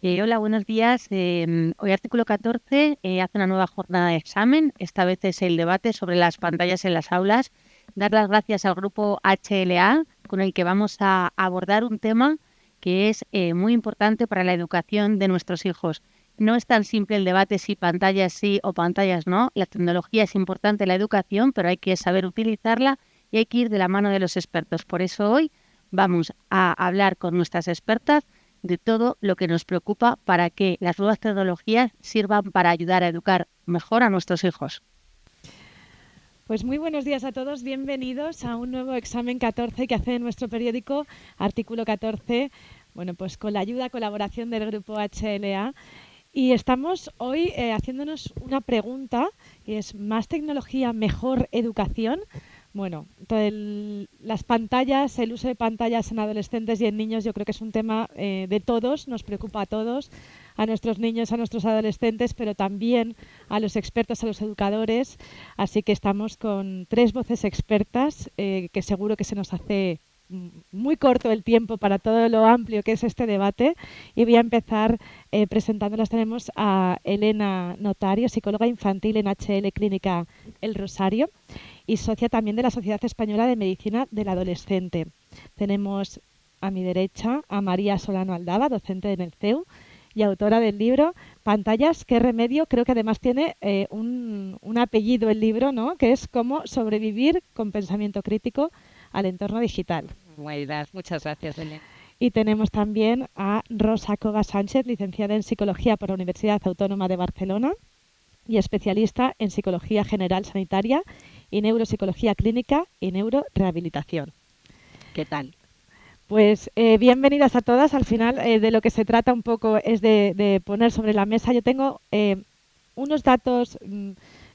Hola, buenos días. Hoy Artículo 14 hace una nueva jornada de examen. Esta vez es el debate sobre las pantallas en las aulas. Dar las gracias al grupo HLA con el que vamos a abordar un tema que es muy importante para la educación de nuestros hijos. No es tan simple el debate si pantallas sí o pantallas no. La tecnología es importante en la educación, pero hay que saber utilizarla y hay que ir de la mano de los expertos. Por eso hoy vamos a hablar con nuestras expertas de todo lo que nos preocupa para que las nuevas tecnologías sirvan para ayudar a educar mejor a nuestros hijos. Pues muy buenos días a todos, bienvenidos a un nuevo examen 14 que hace nuestro periódico Artículo 14, bueno, pues con la ayuda, colaboración del grupo HLA. Y estamos hoy haciéndonos una pregunta que es: ¿más tecnología, mejor educación? Bueno, las pantallas, el uso de pantallas en adolescentes y en niños, yo creo que es un tema de todos, nos preocupa a todos, a nuestros niños, a nuestros adolescentes, pero también a los expertos, a los educadores. Así que estamos con tres voces expertas que seguro que se nos hace muy corto el tiempo para todo lo amplio que es este debate, y voy a empezar presentándolas. Tenemos a Elena Notario, psicóloga infantil en HL Clínica El Rosario y socia también de la Sociedad Española de Medicina del Adolescente. Tenemos a mi derecha a María Solano Aldaba, docente en el CEU y autora del libro Pantallas, ¿qué remedio? Creo que además tiene un apellido el libro, ¿no? Que es Cómo sobrevivir con pensamiento crítico al entorno digital. Buenas, muchas gracias, Belén. Y tenemos también a Rosa Cova Sánchez, licenciada en Psicología por la Universidad Autónoma de Barcelona y especialista en Psicología General Sanitaria y Neuropsicología Clínica y Neurorehabilitación. ¿Qué tal? Pues bienvenidas a todas. Al final de lo que se trata un poco es de poner sobre la mesa. Yo tengo unos datos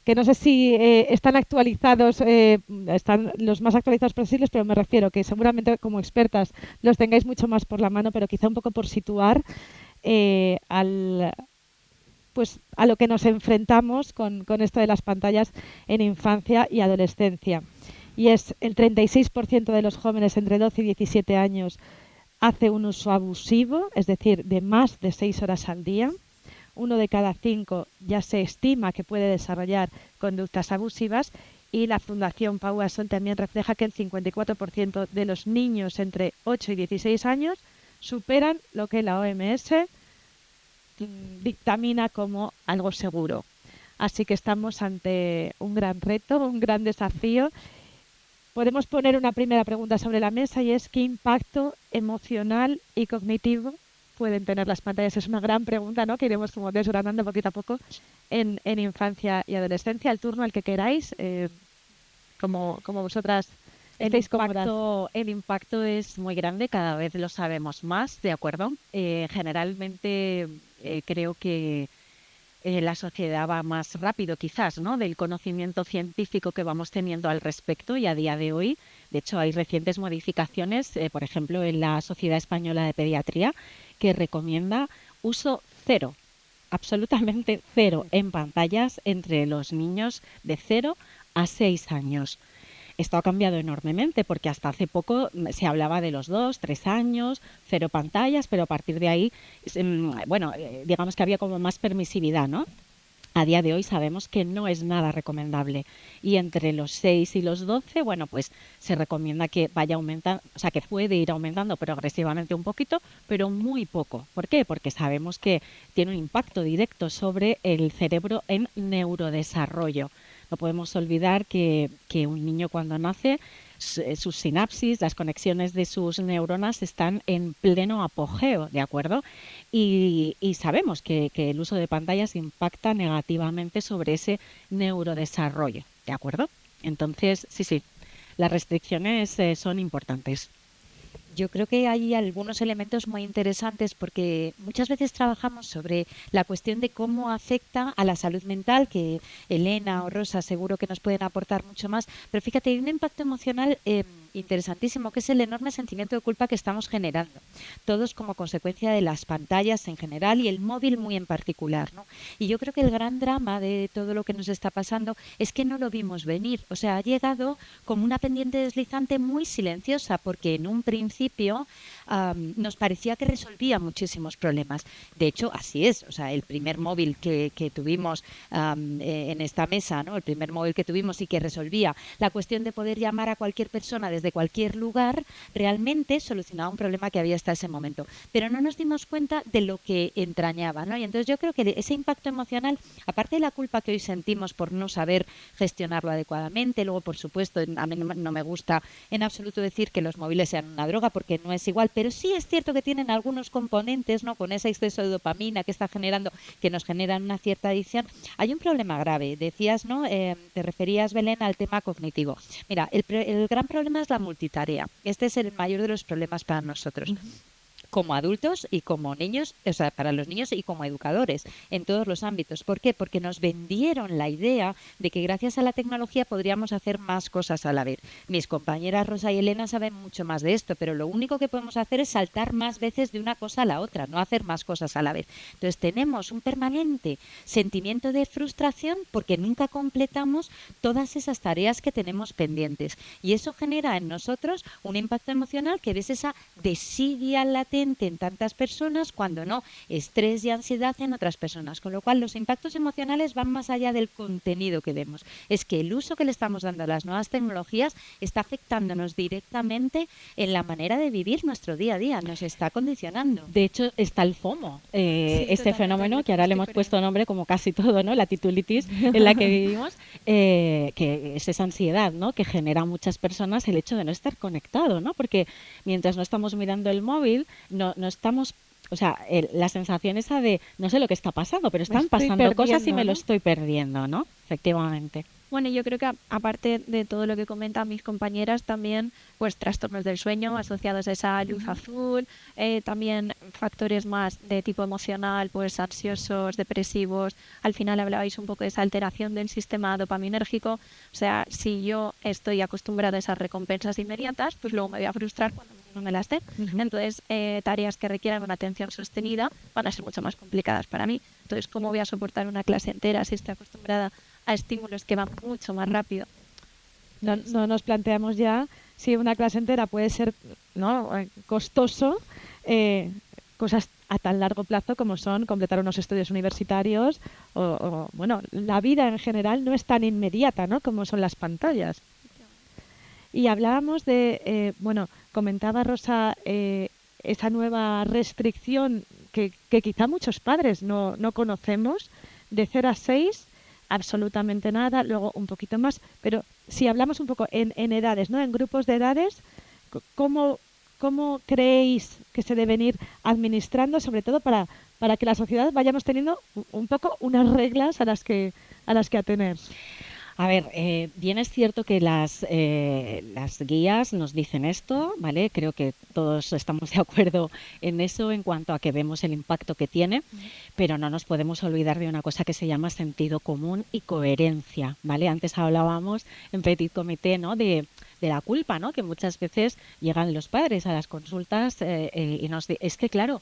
que no sé si están actualizados, están los más actualizados posibles, pero me refiero que seguramente como expertas los tengáis mucho más por la mano, pero quizá un poco por situar al, pues a lo que nos enfrentamos con esto de las pantallas en infancia y adolescencia. Y es el 36% de los jóvenes entre 12 y 17 años hace un uso abusivo, es decir, de más de 6 horas al día. Uno de cada 5 ya se estima que puede desarrollar conductas abusivas, y la Fundación Pau Gasol también refleja que el 54% de los niños entre 8 y 16 años superan lo que la OMS dictamina como algo seguro. Así que estamos ante un gran reto, un gran desafío. Podemos poner una primera pregunta sobre la mesa, y es: ¿qué impacto emocional y cognitivo pueden tener las pantallas? Es una gran pregunta, ¿no?, que iremos como desgranando poquito a poco en infancia y adolescencia. El turno al que queráis, como vosotras estéis cómodas. El impacto es muy grande, cada vez lo sabemos más, ¿de acuerdo? Generalmente creo que la sociedad va más rápido quizás, ¿no?, del conocimiento científico que vamos teniendo al respecto, y a día de hoy, de hecho, hay recientes modificaciones, por ejemplo, en la Sociedad Española de Pediatría, que recomienda uso cero, absolutamente cero, en pantallas entre los niños de 0 a 6 años. Esto ha cambiado enormemente, porque hasta hace poco se hablaba de los 2, 3 años, cero pantallas, pero a partir de ahí, bueno, digamos que había como más permisividad, ¿no? A día de hoy sabemos que no es nada recomendable, y entre los 6 y los 12, bueno, pues se recomienda que vaya aumentando, o sea, que puede ir aumentando progresivamente un poquito, pero muy poco. ¿Por qué? Porque sabemos que tiene un impacto directo sobre el cerebro en neurodesarrollo. No podemos olvidar que un niño cuando nace, sus sinapsis, las conexiones de sus neuronas están en pleno apogeo, ¿de acuerdo? Y sabemos que el uso de pantallas impacta negativamente sobre ese neurodesarrollo, ¿de acuerdo? Entonces, sí, las restricciones son importantes. Yo creo que hay algunos elementos muy interesantes, porque muchas veces trabajamos sobre la cuestión de cómo afecta a la salud mental, que Elena o Rosa seguro que nos pueden aportar mucho más, pero fíjate, hay un impacto emocional interesantísimo, que es el enorme sentimiento de culpa que estamos generando, todos como consecuencia de las pantallas en general y el móvil muy en particular, ¿no? Y yo creo que el gran drama de todo lo que nos está pasando es que no lo vimos venir, o sea, ha llegado como una pendiente deslizante muy silenciosa, porque en un principio principio nos parecía que resolvía muchísimos problemas. De hecho, así es. O sea, el primer móvil que tuvimos en esta mesa, ¿no? El primer móvil que tuvimos y que resolvía la cuestión de poder llamar a cualquier persona desde cualquier lugar, realmente solucionaba un problema que había hasta ese momento. Pero no nos dimos cuenta de lo que entrañaba, ¿no? Y entonces yo creo que ese impacto emocional, aparte de la culpa que hoy sentimos por no saber gestionarlo adecuadamente, luego, por supuesto, a mí no me gusta en absoluto decir que los móviles sean una droga, porque no es igual, pero sí es cierto que tienen algunos componentes, ¿no? Con ese exceso de dopamina que está generando, que nos generan una cierta adicción. Hay un problema grave. Decías, ¿no? Te referías, Belén, al tema cognitivo. Mira, el gran problema es la multitarea. Este es el mayor de los problemas para nosotros, como adultos y como niños, o sea, para los niños y como educadores, en todos los ámbitos. ¿Por qué? Porque nos vendieron la idea de que gracias a la tecnología podríamos hacer más cosas a la vez. Mis compañeras Rosa y Elena saben mucho más de esto, pero lo único que podemos hacer es saltar más veces de una cosa a la otra, no hacer más cosas a la vez. Entonces tenemos un permanente sentimiento de frustración porque nunca completamos todas esas tareas que tenemos pendientes. Y eso genera en nosotros un impacto emocional que ves esa desidia latente en tantas personas, cuando no, estrés y ansiedad en otras personas. Con lo cual, los impactos emocionales van más allá del contenido que vemos. Es que el uso que le estamos dando a las nuevas tecnologías está afectándonos directamente en la manera de vivir nuestro día a día, nos está condicionando. De hecho, está el FOMO, este fenómeno que ahora le hemos puesto nombre como casi todo, ¿no? La titulitis en la que vivimos, que es esa ansiedad, ¿no? Que genera a muchas personas el hecho de no estar conectado, ¿no? Porque mientras no estamos mirando el móvil, no estamos, o sea, la sensación esa de no sé lo que está pasando, pero están pasando cosas y me lo estoy perdiendo, ¿no? Efectivamente. Bueno, yo creo que aparte de todo lo que comentan mis compañeras, también pues trastornos del sueño asociados a esa luz azul, también factores más de tipo emocional, pues ansiosos, depresivos. Al final hablabais un poco de esa alteración del sistema dopaminérgico. O sea, si yo estoy acostumbrada a esas recompensas inmediatas, pues luego me voy a frustrar cuando no me las den. Entonces, tareas que requieran una atención sostenida van a ser mucho más complicadas para mí. Entonces, ¿cómo voy a soportar una clase entera si estoy acostumbrada a estímulos que van mucho más rápido? No nos planteamos ya si una clase entera puede ser, ¿no?, costoso, cosas a tan largo plazo como son completar unos estudios universitarios bueno, la vida en general no es tan inmediata, ¿no?, como son las pantallas. Y hablábamos de, bueno, comentaba Rosa, esa nueva restricción que quizá muchos padres no conocemos, de 0 a 6, absolutamente nada, luego un poquito más, pero si hablamos un poco en edades, ¿no?, en grupos de edades, ¿cómo creéis que se deben ir administrando, sobre todo para que la sociedad vayamos teniendo un poco unas reglas a las que atener? A ver, bien es cierto que las guías nos dicen esto, ¿vale? Creo que todos estamos de acuerdo en eso en cuanto a que vemos el impacto que tiene, pero no nos podemos olvidar de una cosa que se llama sentido común y coherencia, ¿vale? Antes hablábamos en Petit Comité, ¿no?, de la culpa, ¿no?, que muchas veces llegan los padres a las consultas y es que, claro,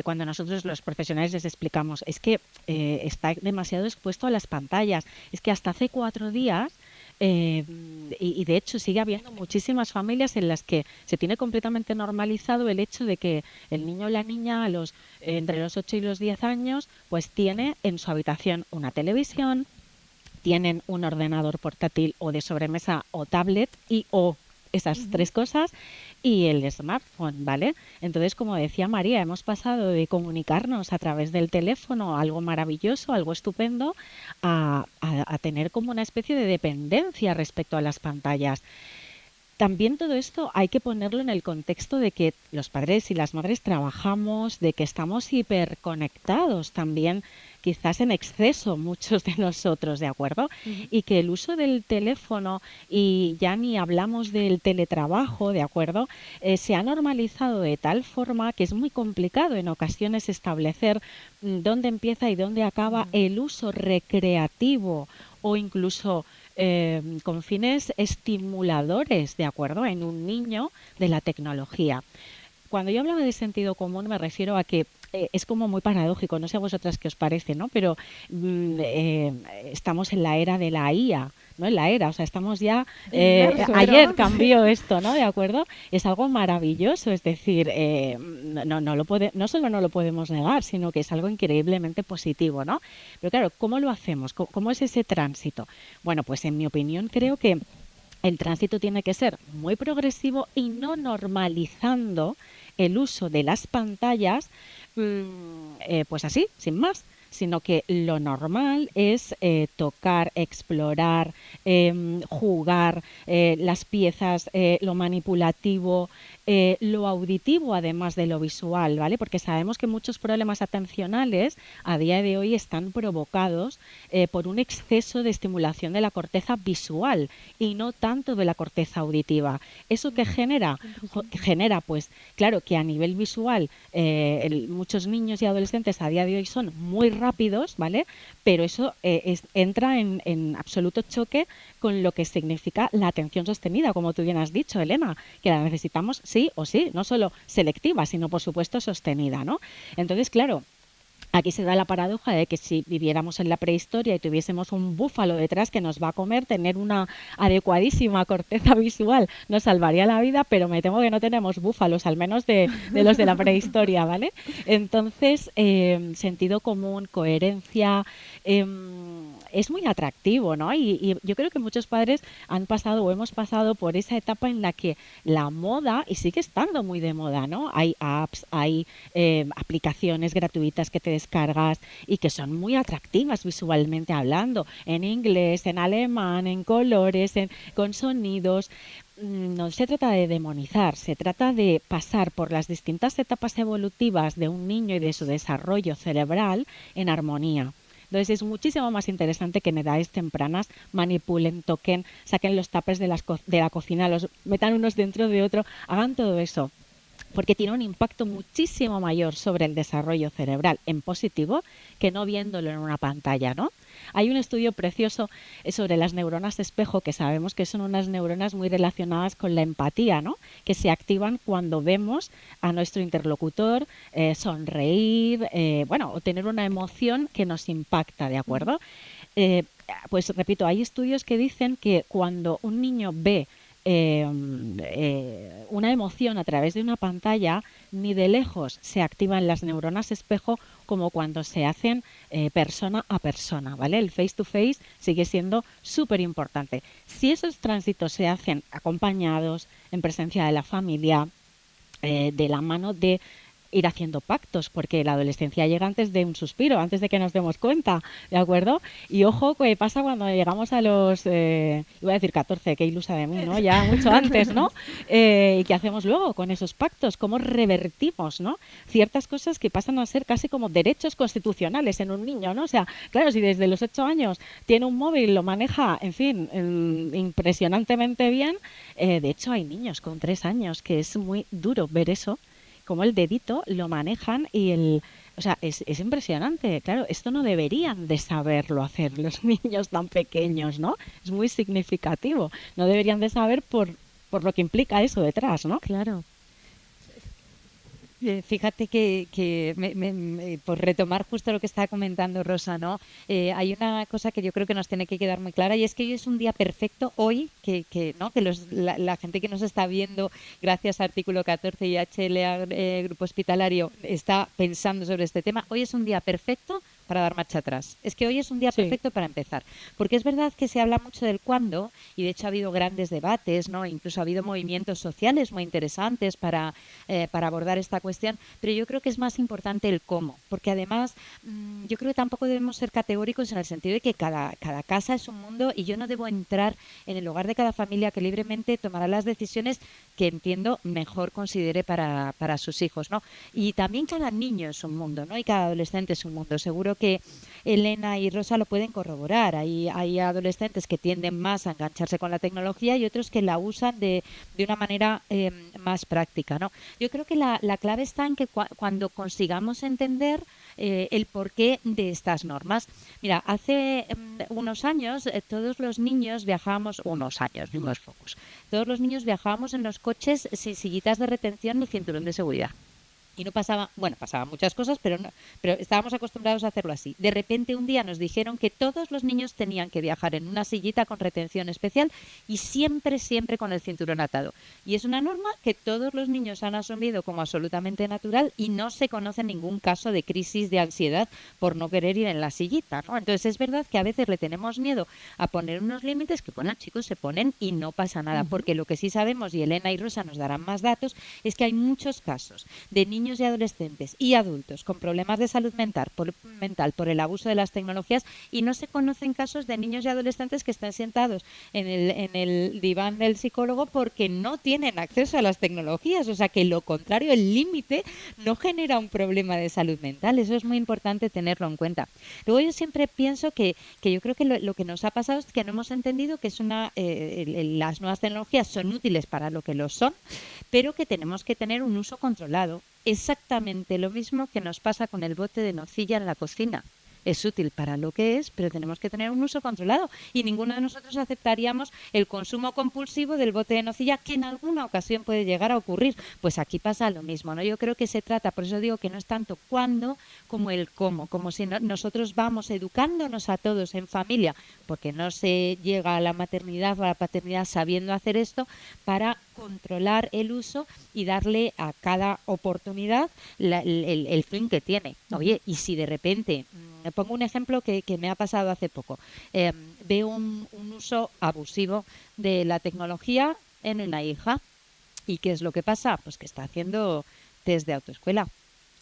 cuando nosotros los profesionales les explicamos, es que está demasiado expuesto a las pantallas, es que hasta hace 4 días, y de hecho sigue habiendo muchísimas familias en las que se tiene completamente normalizado el hecho de que el niño o la niña entre los 8 y los 10 años pues tiene en su habitación una televisión, tienen un ordenador portátil o de sobremesa o tablet o esas 3 cosas y el smartphone, ¿vale? Entonces, como decía María, hemos pasado de comunicarnos a través del teléfono, algo maravilloso, algo estupendo, a tener como una especie de dependencia respecto a las pantallas. También todo esto hay que ponerlo en el contexto de que los padres y las madres trabajamos, de que estamos hiperconectados también, quizás en exceso muchos de nosotros, ¿de acuerdo? Y que el uso del teléfono, y ya ni hablamos del teletrabajo, ¿de acuerdo? Se ha normalizado de tal forma que es muy complicado en ocasiones establecer dónde empieza y dónde acaba el uso recreativo o incluso con fines estimuladores, ¿de acuerdo?, en un niño de la tecnología. Cuando yo hablaba de sentido común me refiero a que es como muy paradójico, no sé a vosotras qué os parece, ¿no? Pero estamos en la era de la IA, ¿no? En la era, o sea, estamos ya... Inmersos, ayer ¿no? cambió esto, ¿no? ¿De acuerdo? Es algo maravilloso, es decir, no solo no lo podemos negar, sino que es algo increíblemente positivo, ¿no? Pero claro, ¿cómo lo hacemos? ¿Cómo es ese tránsito? Bueno, pues en mi opinión creo que el tránsito tiene que ser muy progresivo y no normalizando el uso de las pantallas, pues así, sin más, sino que lo normal es tocar, explorar, jugar las piezas, lo manipulativo, lo auditivo además de lo visual, ¿vale? Porque sabemos que muchos problemas atencionales a día de hoy están provocados por un exceso de estimulación de la corteza visual y no tanto de la corteza auditiva. ¿Eso qué genera? Genera, pues, claro, que a nivel visual muchos niños y adolescentes a día de hoy son muy rápidos, ¿vale? Pero eso entra en absoluto choque con lo que significa la atención sostenida, como tú bien has dicho, Elena, que la necesitamos sí o sí, no solo selectiva, sino por supuesto sostenida, ¿no? Entonces, claro, aquí se da la paradoja de que si viviéramos en la prehistoria y tuviésemos un búfalo detrás que nos va a comer, tener una adecuadísima corteza visual nos salvaría la vida, pero me temo que no tenemos búfalos, al menos de los de la prehistoria, ¿vale? Entonces, sentido común, coherencia, es muy atractivo, ¿no? Y yo creo que muchos padres han pasado o hemos pasado por esa etapa en la que la moda, y sigue estando muy de moda, ¿no? Hay apps, hay aplicaciones gratuitas que te descargas y que son muy atractivas visualmente hablando, en inglés, en alemán, en colores, con sonidos. No se trata de demonizar, se trata de pasar por las distintas etapas evolutivas de un niño y de su desarrollo cerebral en armonía. Entonces es muchísimo más interesante que en edades tempranas manipulen, toquen, saquen los tapes de la cocina, los metan unos dentro de otro, hagan todo eso, porque tiene un impacto muchísimo mayor sobre el desarrollo cerebral en positivo que no viéndolo en una pantalla, ¿no? Hay un estudio precioso sobre las neuronas espejo, que sabemos que son unas neuronas muy relacionadas con la empatía, ¿no? Que se activan cuando vemos a nuestro interlocutor sonreír, o tener una emoción que nos impacta, ¿de acuerdo? Pues repito, hay estudios que dicen que cuando un niño ve una emoción a través de una pantalla, ni de lejos se activan las neuronas espejo como cuando se hacen persona a persona, ¿vale? El face to face sigue siendo súper importante. Si esos tránsitos se hacen acompañados, en presencia de la familia, de la mano de ir haciendo pactos, porque la adolescencia llega antes de un suspiro, antes de que nos demos cuenta, ¿de acuerdo? Y ojo, ¿qué pasa cuando llegamos a los, iba a decir 14, qué ilusa de mí, ¿no? Ya mucho antes, ¿no? ¿Y qué hacemos luego con esos pactos? ¿Cómo revertimos, ¿no? Ciertas cosas que pasan a ser casi como derechos constitucionales en un niño, ¿no? O sea, claro, si desde los 8 años tiene un móvil, lo maneja, en fin, impresionantemente bien, de hecho hay niños con 3 años que es muy duro ver eso, como el dedito lo manejan o sea, es impresionante. Claro, esto no deberían de saberlo hacer los niños tan pequeños, ¿no? Es muy significativo. No deberían de saber por lo que implica eso detrás, ¿no? Claro. Fíjate que por retomar justo lo que estaba comentando Rosa, ¿no? Hay una cosa que yo creo que nos tiene que quedar muy clara, y es que hoy es un día perfecto, hoy, ¿no? Que la gente que nos está viendo gracias a Artículo 14 y HLA Grupo Hospitalario está pensando sobre este tema. Hoy es un día perfecto para dar marcha atrás. Es que hoy es un día perfecto para empezar. Porque es verdad que se habla mucho del cuándo, y de hecho ha habido grandes debates, ¿no? Incluso ha habido movimientos sociales muy interesantes para abordar esta cuestión, pero yo creo que es más importante el cómo, porque además yo creo que tampoco debemos ser categóricos en el sentido de que cada casa es un mundo, y yo no debo entrar en el hogar de cada familia, que libremente tomará las decisiones que entiendo mejor considere para sus hijos, ¿no? Y también cada niño es un mundo, ¿no? Y cada adolescente es un mundo. Seguro que Elena y Rosa lo pueden corroborar. Hay adolescentes que tienden más a engancharse con la tecnología y otros que la usan de una manera más práctica, ¿no? Yo creo que la clave está en que cuando consigamos entender el porqué de estas normas. Mira, hace unos años todos los niños viajábamos, unos pocos, todos los niños viajábamos en los coches sin sillitas de retención ni cinturón de seguridad. Y no pasaba, bueno, pasaban muchas cosas, pero estábamos acostumbrados a hacerlo así. De repente un día nos dijeron que todos los niños tenían que viajar en una sillita con retención especial y siempre, siempre con el cinturón atado. Y es una norma que todos los niños han asumido como absolutamente natural y no se conoce ningún caso de crisis de ansiedad por no querer ir en la sillita, ¿no? Entonces es verdad que a veces le tenemos miedo a poner unos límites que, bueno, chicos, se ponen y no pasa nada, porque lo que sí sabemos, y Elena y Rosa nos darán más datos, es que hay muchos casos de niños y adolescentes y adultos con problemas de salud mental por el abuso de las tecnologías, y no se conocen casos de niños y adolescentes que están sentados en el diván del psicólogo porque no tienen acceso a las tecnologías. O sea que lo contrario, el límite no genera un problema de salud mental. Eso es muy importante tenerlo en cuenta. Luego yo siempre pienso que yo creo que lo que nos ha pasado es que no hemos entendido que es las nuevas tecnologías son útiles para lo que lo son, pero que tenemos que tener un uso controlado. Exactamente lo mismo que nos pasa con el bote de nocilla en la cocina. Es útil para lo que es, pero tenemos que tener un uso controlado y ninguno de nosotros aceptaríamos el consumo compulsivo del bote de nocilla, que en alguna ocasión puede llegar a ocurrir. Pues aquí pasa lo mismo, ¿no? Yo creo que se trata, por eso digo que no es tanto cuándo como el cómo, como si nosotros vamos educándonos a todos en familia, porque no se llega a la maternidad o a la paternidad sabiendo hacer esto, para controlar el uso y darle a cada oportunidad el fin que tiene. Oye, y si de repente, pongo un ejemplo que me ha pasado hace poco, veo un uso abusivo de la tecnología en una hija, ¿y qué es lo que pasa? Pues que está haciendo test de autoescuela,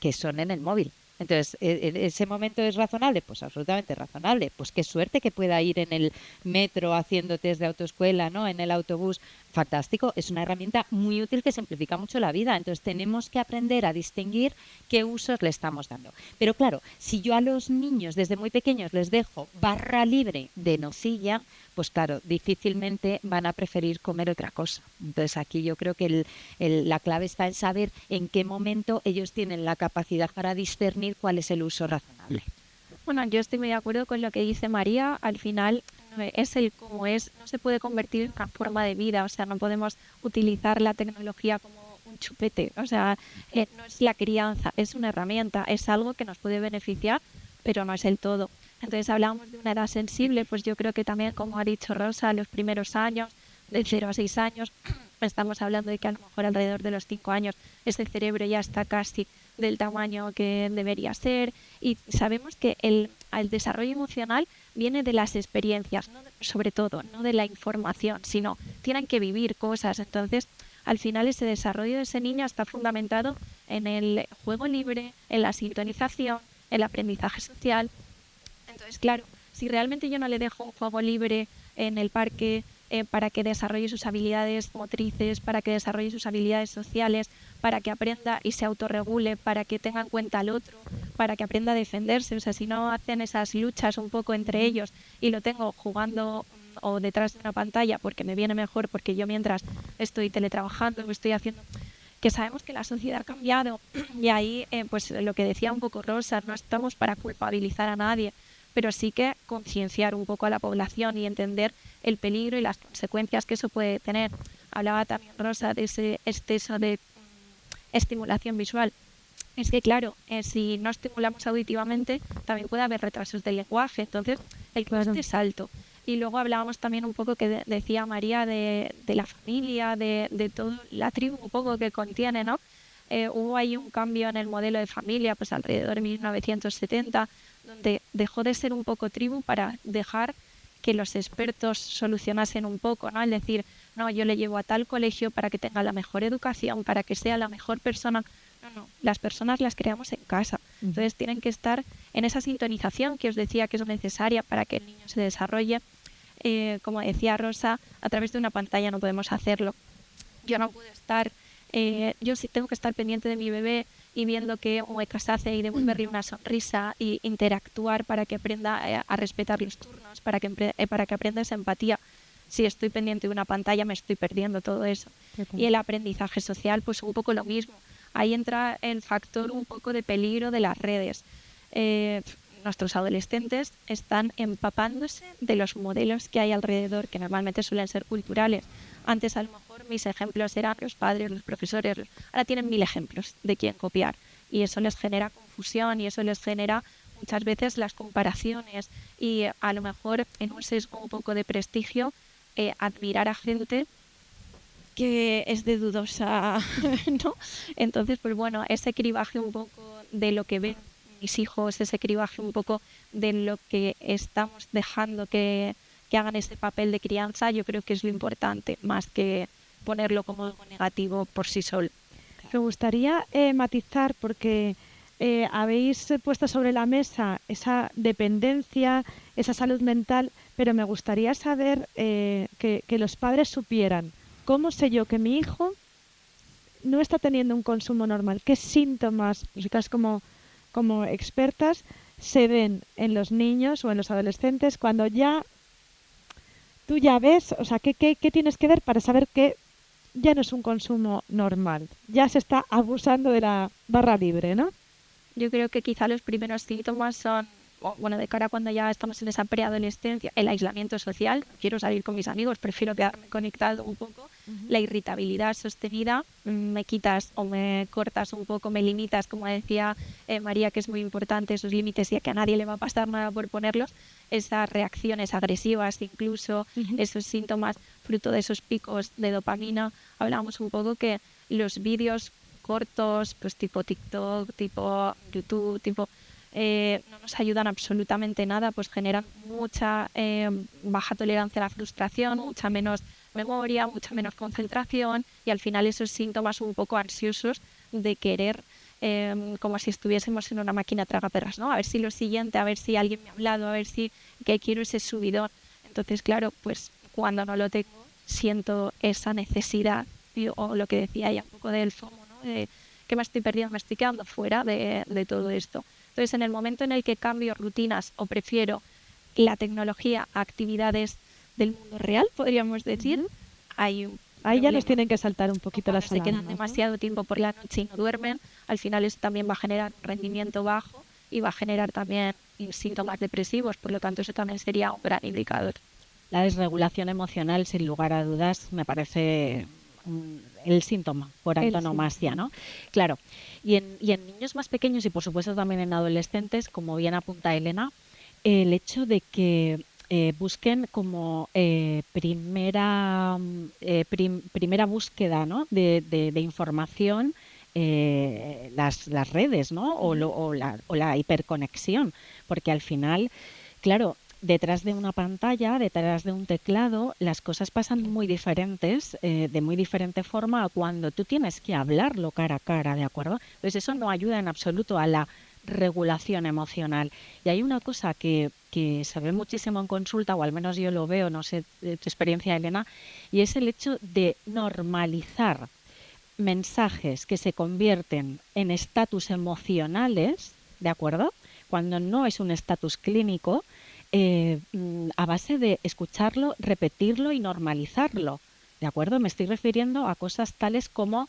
que son en el móvil. Entonces, ¿en ese momento es razonable? Pues absolutamente razonable. Pues qué suerte que pueda ir en el metro haciendo test de autoescuela, ¿no? En el autobús. Fantástico. Es una herramienta muy útil que simplifica mucho la vida. Entonces, tenemos que aprender a distinguir qué usos le estamos dando. Pero claro, si yo a los niños desde muy pequeños les dejo barra libre de nocilla, pues claro, difícilmente van a preferir comer otra cosa. Entonces, aquí yo creo que la clave está en saber en qué momento ellos tienen la capacidad para discernir cuál es el uso razonable. Bueno, yo estoy muy de acuerdo con lo que dice María. Al final es el cómo es, no se puede convertir en una forma de vida. O sea, no podemos utilizar la tecnología como un chupete. O sea, no es la crianza, es una herramienta, es algo que nos puede beneficiar, pero no es el todo. Entonces, hablamos de una edad sensible, pues yo creo que también, como ha dicho Rosa, los primeros años, de 0 a 6 años, estamos hablando de que a lo mejor alrededor de los 5 años ese cerebro ya está casi del tamaño que debería ser, y sabemos que el desarrollo emocional viene de las experiencias, ¿no? Sobre todo, no de la información, sino tienen que vivir cosas. Entonces, al final ese desarrollo de ese niño está fundamentado en el juego libre, en la sintonización, el aprendizaje social. Entonces, claro, si realmente yo no le dejo un juego libre en el parque para que desarrolle sus habilidades motrices, para que desarrolle sus habilidades sociales, para que aprenda y se autorregule, para que tenga en cuenta al otro, para que aprenda a defenderse. O sea, si no hacen esas luchas un poco entre ellos y lo tengo jugando o detrás de una pantalla porque me viene mejor, porque yo mientras estoy teletrabajando o estoy haciendo... Que sabemos que la sociedad ha cambiado y ahí, pues lo que decía un poco Rosa, no estamos para culpabilizar a nadie, pero sí que concienciar un poco a la población y entender el peligro y las consecuencias que eso puede tener. Hablaba también Rosa de ese exceso de estimulación visual. Es que claro, si no estimulamos auditivamente, también puede haber retrasos del lenguaje, entonces el coste es alto. Y luego hablábamos también un poco que decía María de la familia, de toda la tribu un poco que contiene, ¿no? Hubo ahí un cambio en el modelo de familia, pues alrededor de 1970, donde dejó de ser un poco tribu para dejar que los expertos solucionasen un poco, ¿no? Es decir, no, yo le llevo a tal colegio para que tenga la mejor educación, para que sea la mejor persona. No, las personas las creamos en casa. Entonces tienen que estar en esa sintonización que os decía que es necesaria para que el niño se desarrolle. Como decía Rosa, a través de una pantalla no podemos hacerlo. Yo no puedo estar, yo sí tengo que estar pendiente de mi bebé y viendo qué muecas hace y devolverle una sonrisa y interactuar para que aprenda a respetar los turnos, para que aprenda esa empatía. Si estoy pendiente de una pantalla me estoy perdiendo todo eso. Y el aprendizaje social, pues un poco lo mismo. Ahí entra el factor un poco de peligro de las redes. Nuestros adolescentes están empapándose de los modelos que hay alrededor, que normalmente suelen ser culturales. Antes a lo mejor mis ejemplos eran los padres, los profesores, ahora tienen 1000 ejemplos de quién copiar. y eso les genera confusión y eso les genera muchas veces las comparaciones y a lo mejor en un sesgo un poco de prestigio admirar a gente que es de dudosa, ¿no? Entonces, pues bueno, ese cribaje un poco de lo que ven mis hijos, ese cribaje un poco de lo que estamos dejando que hagan ese papel de crianza, yo creo que es lo importante, más que ponerlo como algo negativo por sí solo. Me gustaría matizar porque habéis puesto sobre la mesa esa dependencia, esa salud mental, pero me gustaría saber que los padres supieran cómo sé yo que mi hijo no está teniendo un consumo normal, qué síntomas, chicas como expertas, se ven en los niños o en los adolescentes cuando ya tú ya ves, o sea, ¿qué tienes que ver para saber que ya no es un consumo normal? Ya se está abusando de la barra libre, ¿no? Yo creo que quizá los primeros síntomas son, bueno, de cara a cuando ya estamos en esa preadolescencia, el aislamiento social. Quiero salir con mis amigos, prefiero quedarme conectado un poco. La irritabilidad sostenida, me quitas o me cortas un poco, me limitas, como decía María, que es muy importante esos límites y a que a nadie le va a pasar nada por ponerlos. Esas reacciones agresivas, incluso esos síntomas fruto de esos picos de dopamina. Hablamos un poco que los vídeos cortos, pues tipo TikTok, tipo YouTube, tipo no nos ayudan absolutamente nada, pues generan mucha baja tolerancia a la frustración, mucha menos memoria, mucha menos concentración y al final esos síntomas un poco ansiosos de querer como si estuviésemos en una máquina tragaperras, ¿no? A ver si lo siguiente, a ver si alguien me ha hablado, a ver si que quiero ese subidón. Entonces, claro, pues cuando no lo tengo, siento esa necesidad o lo que decía ella, un poco del FOMO, ¿no? De que me estoy perdiendo, me estoy quedando fuera de todo esto. Entonces, en el momento en el que cambio rutinas o prefiero la tecnología a actividades del mundo real, podríamos decir, hay un Ahí ya problema. nos tienen que saltar un poquito las Se quedan alarmas, ¿no? demasiado tiempo por la noche y no duermen, al final eso también va a generar un rendimiento bajo y va a generar también síntomas depresivos, por lo tanto eso también sería un gran indicador. La desregulación emocional, sin lugar a dudas, me parece el síntoma por antonomasia, ¿no? Claro. Y en niños más pequeños y por supuesto también en adolescentes, como bien apunta Elena, el hecho de que busquen como primera búsqueda, ¿no? de información las redes, ¿no? o la hiperconexión, porque al final, claro, detrás de una pantalla, detrás de un teclado, las cosas pasan muy diferentes, de muy diferente forma a cuando tú tienes que hablarlo cara a cara, ¿de acuerdo? Pues eso no ayuda en absoluto a la regulación emocional. Y hay una cosa que se ve muchísimo en consulta, o al menos yo lo veo, no sé de tu experiencia, Elena, y es el hecho de normalizar mensajes que se convierten en estatus emocionales, ¿de acuerdo? Cuando no es un estatus clínico, a base de escucharlo, repetirlo y normalizarlo, ¿de acuerdo? Me estoy refiriendo a cosas tales como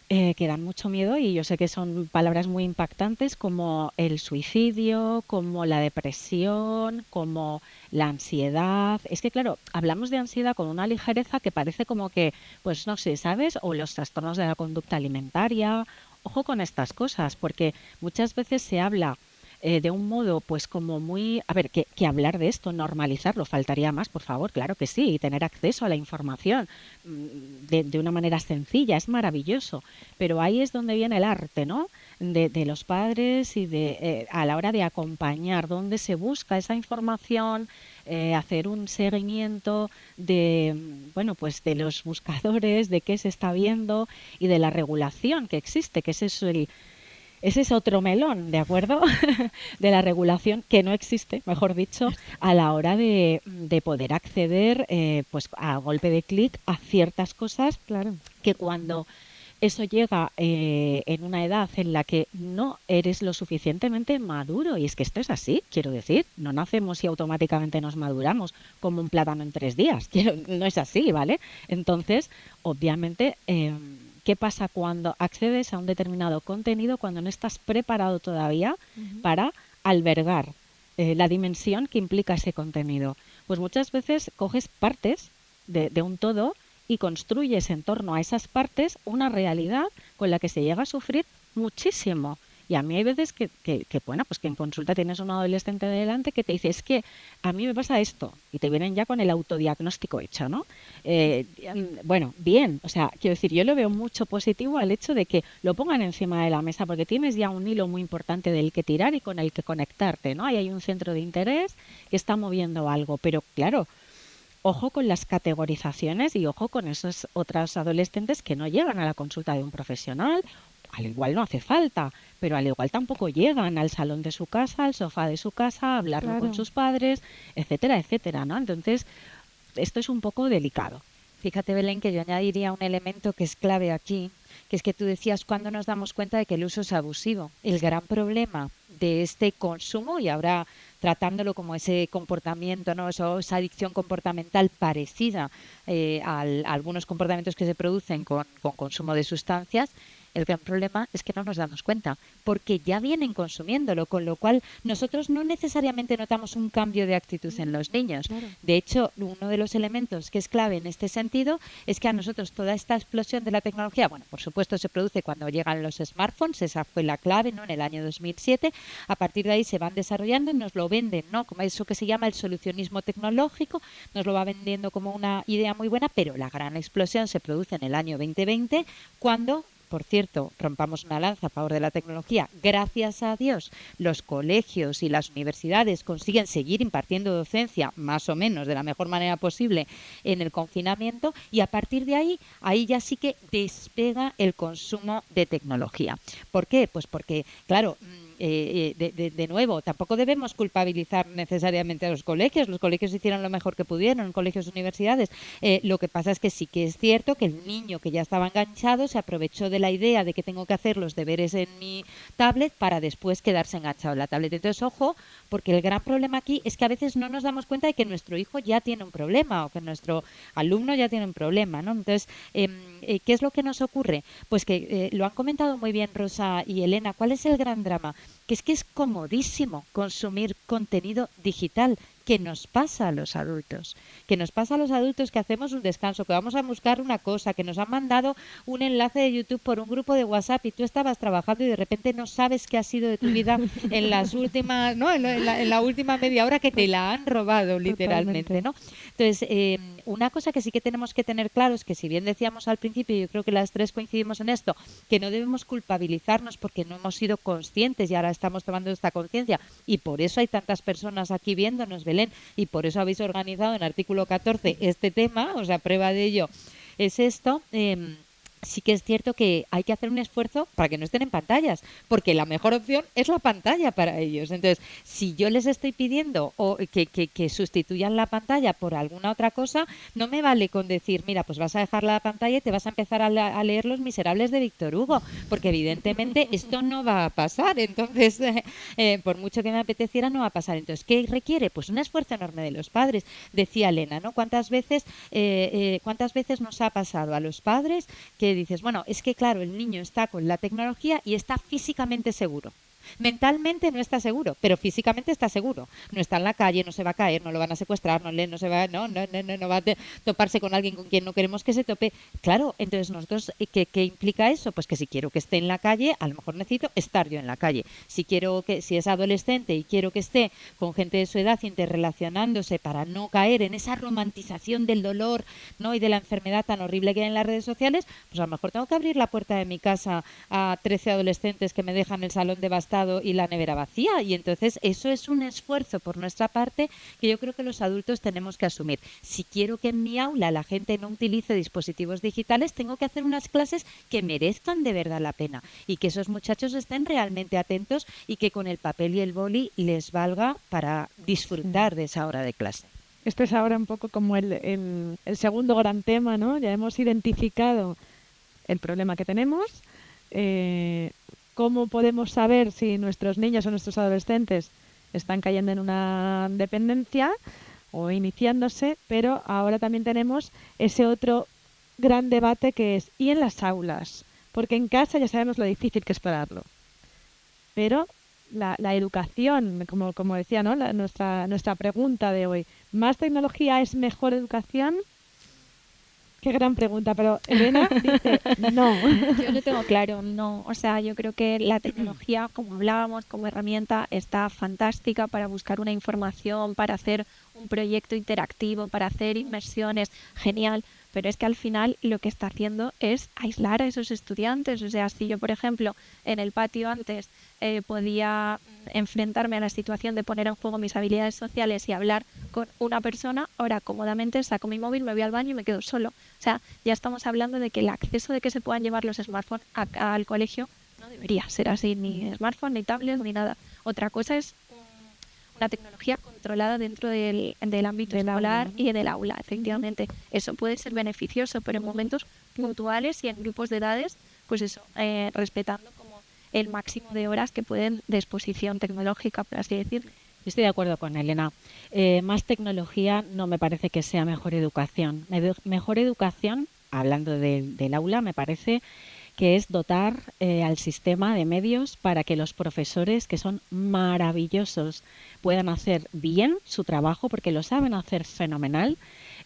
que dan mucho miedo y yo sé que son palabras muy impactantes como el suicidio, como la depresión, como la ansiedad. Es que claro, hablamos de ansiedad con una ligereza que parece como que, pues no sé, ¿sabes? O los trastornos de la conducta alimentaria. Ojo con estas cosas, porque muchas veces se habla de un modo pues como muy... A ver, que hablar de esto, normalizarlo, faltaría más, por favor, claro que sí, y tener acceso a la información de una manera sencilla, es maravilloso, pero ahí es donde viene el arte, ¿no? De los padres y a la hora de acompañar, dónde se busca esa información, hacer un seguimiento de, bueno, pues de los buscadores, de qué se está viendo y de la regulación que existe, que ese es otro melón, ¿de acuerdo? De la regulación que no existe, mejor dicho, a la hora de poder acceder pues a golpe de clic a ciertas cosas, claro, que cuando eso llega en una edad en la que no eres lo suficientemente maduro, y es que esto es así, quiero decir, no nacemos y automáticamente nos maduramos como un plátano en 3 días, no es así, ¿vale? Entonces, obviamente... ¿qué pasa cuando accedes a un determinado contenido cuando no estás preparado todavía para albergar la dimensión que implica ese contenido? Pues muchas veces coges partes de un todo y construyes en torno a esas partes una realidad con la que se llega a sufrir muchísimo. Y a mí hay veces bueno, pues que en consulta tienes un adolescente delante que te dice, es que a mí me pasa esto, y te vienen ya con el autodiagnóstico hecho, ¿no? Bueno, bien, o sea, quiero decir, yo le veo mucho positivo al hecho de que lo pongan encima de la mesa, porque tienes ya un hilo muy importante del que tirar y con el que conectarte, ¿no? Ahí hay un centro de interés que está moviendo algo, pero claro, ojo con las categorizaciones y ojo con esos otros adolescentes que no llegan a la consulta de un profesional. Al igual no hace falta, pero al igual tampoco llegan al salón de su casa, al sofá de su casa, a hablarlo con Claro. sus padres, etcétera, etcétera, ¿no? Entonces, esto es un poco delicado. Fíjate, Belén, que yo añadiría un elemento que es clave aquí, que es que tú decías cuando nos damos cuenta de que el uso es abusivo. El gran problema de este consumo, y ahora tratándolo como ese comportamiento, ¿no? Esa adicción comportamental parecida a algunos comportamientos que se producen con consumo de sustancias, el gran problema es que no nos damos cuenta, porque ya vienen consumiéndolo, con lo cual nosotros no necesariamente notamos un cambio de actitud en los niños. Claro. De hecho, uno de los elementos que es clave en este sentido es que a nosotros toda esta explosión de la tecnología, bueno, por supuesto se produce cuando llegan los smartphones, esa fue la clave, ¿no? En el año 2007, a partir de ahí se van desarrollando y nos lo venden, ¿no? Como eso que se llama el solucionismo tecnológico, nos lo va vendiendo como una idea muy buena, pero la gran explosión se produce en el año 2020 cuando, por cierto, rompamos una lanza a favor de la tecnología. Gracias a Dios, los colegios y las universidades consiguen seguir impartiendo docencia más o menos de la mejor manera posible en el confinamiento, y a partir de ahí ya sí que despega el consumo de tecnología. ¿Por qué? Pues porque, claro, de nuevo, tampoco debemos culpabilizar necesariamente a los colegios. Los colegios hicieron lo mejor que pudieron, colegios, universidades. Lo que pasa es que sí que es cierto que el niño que ya estaba enganchado se aprovechó de la idea de que tengo que hacer los deberes en mi tablet para después quedarse enganchado en la tablet. Entonces, ojo, porque el gran problema aquí es que a veces no nos damos cuenta de que nuestro hijo ya tiene un problema o que nuestro alumno ya tiene un problema, ¿no? Entonces, ¿qué es lo que nos ocurre? Pues que lo han comentado muy bien Rosa y Elena. ¿Cuál es el gran drama? Que es comodísimo consumir contenido digital. ¿Qué nos pasa a los adultos? Que nos pasa a los adultos que hacemos un descanso, que vamos a buscar una cosa, que nos han mandado un enlace de YouTube por un grupo de WhatsApp y tú estabas trabajando y de repente no sabes qué ha sido de tu vida en las últimas, ¿no? En la última media hora, que te la han robado literalmente, ¿no? Entonces, una cosa que sí que tenemos que tener claro es que, si bien decíamos al principio, y yo creo que las tres coincidimos en esto, que no debemos culpabilizarnos porque no hemos sido conscientes y ahora estamos tomando esta conciencia, y por eso hay tantas personas aquí viéndonos, Belén, y por eso habéis organizado en Artículo 14 este tema, o sea, prueba de ello es esto. Sí que es cierto que hay que hacer un esfuerzo para que no estén en pantallas, porque la mejor opción es la pantalla para ellos. Entonces, si yo les estoy pidiendo que sustituyan la pantalla por alguna otra cosa, no me vale con decir, mira, pues vas a dejar la pantalla y te vas a empezar a leer Los Miserables de Víctor Hugo, porque evidentemente esto no va a pasar. Entonces, por mucho que me apeteciera, no va a pasar. Entonces, ¿qué requiere? Pues un esfuerzo enorme de los padres. Decía Elena, ¿no? ¿Cuántas veces nos ha pasado a los padres que dices, bueno, es que claro, el niño está con la tecnología y está físicamente seguro? Mentalmente no está seguro, pero físicamente está seguro. No está en la calle, no se va a caer, no lo van a secuestrar, no va a toparse con alguien con quien no queremos que se tope. Claro, entonces nosotros, ¿qué implica eso? Pues que si quiero que esté en la calle, a lo mejor necesito estar yo en la calle. Si es adolescente y quiero que esté con gente de su edad interrelacionándose para no caer en esa romantización del dolor, ¿no? Y de la enfermedad tan horrible que hay en las redes sociales, pues a lo mejor tengo que abrir la puerta de mi casa a 13 adolescentes que me dejan el salón devastado y la nevera vacía, y entonces eso es un esfuerzo por nuestra parte que yo creo que los adultos tenemos que asumir. Si quiero que en mi aula la gente no utilice dispositivos digitales, tengo que hacer unas clases que merezcan de verdad la pena y que esos muchachos estén realmente atentos y que con el papel y el boli les valga para disfrutar de esa hora de clase. Esto es ahora un poco como el segundo gran tema, ¿no? Ya hemos identificado el problema que tenemos. ¿Cómo podemos saber si nuestros niños o nuestros adolescentes están cayendo en una dependencia o iniciándose? Pero ahora también tenemos ese otro gran debate que es, ¿y en las aulas? Porque en casa ya sabemos lo difícil que es pararlo. Pero la educación, como decía, ¿no? Nuestra pregunta de hoy, ¿más tecnología es mejor educación? Qué gran pregunta, pero Elena dice no. Yo lo tengo claro, no. O sea, yo creo que la tecnología, como hablábamos, como herramienta, está fantástica para buscar una información, para hacer un proyecto interactivo, para hacer inmersiones, genial. Pero es que al final lo que está haciendo es aislar a esos estudiantes. O sea, si yo, por ejemplo, en el patio antes podía enfrentarme a la situación de poner en juego mis habilidades sociales y hablar con una persona, ahora cómodamente saco mi móvil, me voy al baño y me quedo solo. O sea, ya estamos hablando de que el acceso de que se puedan llevar los smartphones al colegio no debería ser así, ni smartphone, ni tablets, ni nada. Otra cosa es una tecnología controlada dentro del ámbito escolar y del aula, efectivamente. Eso puede ser beneficioso, pero en momentos puntuales y en grupos de edades, pues eso, respetando como el máximo de horas que pueden de exposición tecnológica, por así decirlo. Estoy de acuerdo con Elena. Más tecnología no me parece que sea mejor educación. Mejor educación, hablando del aula, me parece que es dotar al sistema de medios para que los profesores, que son maravillosos, puedan hacer bien su trabajo, porque lo saben hacer fenomenal,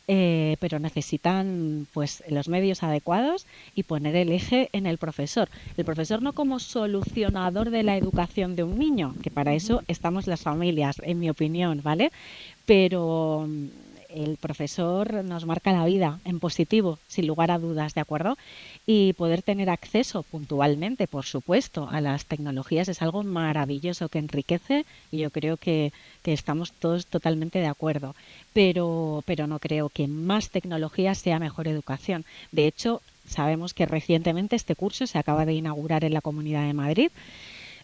pero necesitan pues los medios adecuados y poner el eje en el profesor. El profesor no como solucionador de la educación de un niño, que para eso estamos las familias, en mi opinión, ¿vale? Pero el profesor nos marca la vida en positivo, sin lugar a dudas, ¿de acuerdo? Y poder tener acceso puntualmente, por supuesto, a las tecnologías es algo maravilloso que enriquece y yo creo que estamos todos totalmente de acuerdo. Pero no creo que más tecnología sea mejor educación. De hecho, sabemos que recientemente este curso se acaba de inaugurar en la Comunidad de Madrid,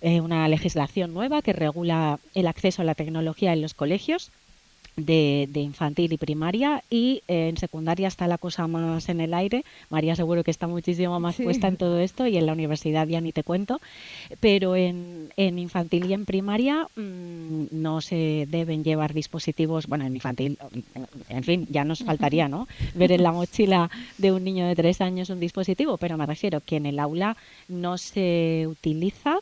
una legislación nueva que regula el acceso a la tecnología en los colegios de infantil y primaria, y en secundaria está la cosa más en el aire. María seguro que está muchísimo más puesta en todo esto, y en la universidad ya ni te cuento, pero en infantil y en primaria no se deben llevar dispositivos. Bueno, en infantil, en fin, ya nos faltaría, ¿no?, ver en la mochila de un niño de 3 años un dispositivo, pero me refiero que en el aula no se utiliza.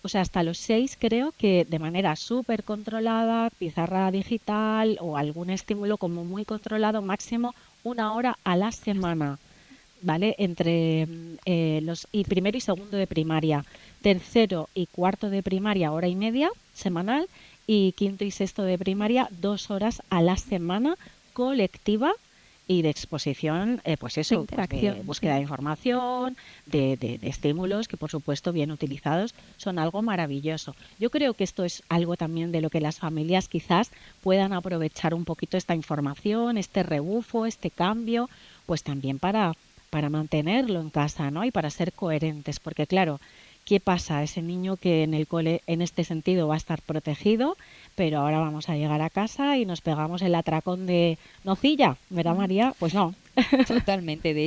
O sea, hasta los 6 creo que de manera súper controlada, pizarra digital o algún estímulo como muy controlado, máximo 1 hora a la semana, ¿vale? Entre primero y segundo de primaria, tercero y cuarto de primaria, 1 hora y media semanal, y quinto y sexto de primaria, 2 horas a la semana colectiva y de exposición, pues eso, pues de búsqueda de información, de estímulos que, por supuesto, bien utilizados, son algo maravilloso. Yo creo que esto es algo también de lo que las familias quizás puedan aprovechar un poquito, esta información, este rebufo, este cambio, pues también para mantenerlo en casa, ¿no? Y para ser coherentes, porque claro, ¿qué pasa? Ese niño que en el cole en este sentido va a estar protegido, pero ahora vamos a llegar a casa y nos pegamos el atracón de nocilla, ¿verdad, María? Pues no. Totalmente. De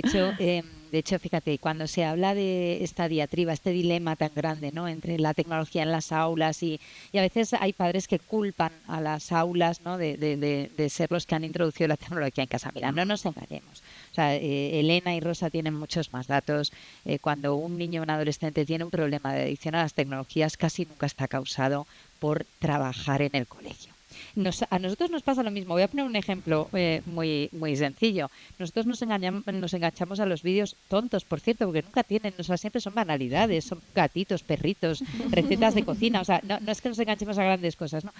hecho, fíjate, cuando se habla de esta diatriba, este dilema tan grande, ¿no?, entre la tecnología en las aulas y a veces hay padres que culpan a las aulas, ¿no?, de ser los que han introducido la tecnología en casa. Mira, no nos engañemos. O sea, Elena y Rosa tienen muchos más datos. Cuando un niño o un adolescente tiene un problema de adicción a las tecnologías, casi nunca está causado por trabajar en el colegio. A nosotros nos pasa lo mismo. Voy a poner un ejemplo muy, muy sencillo. Nosotros nos enganchamos a los vídeos tontos, por cierto, porque nunca tienen, o sea, siempre son banalidades, son gatitos, perritos, recetas de cocina. O sea, no es que nos enganchemos a grandes cosas, ¿no?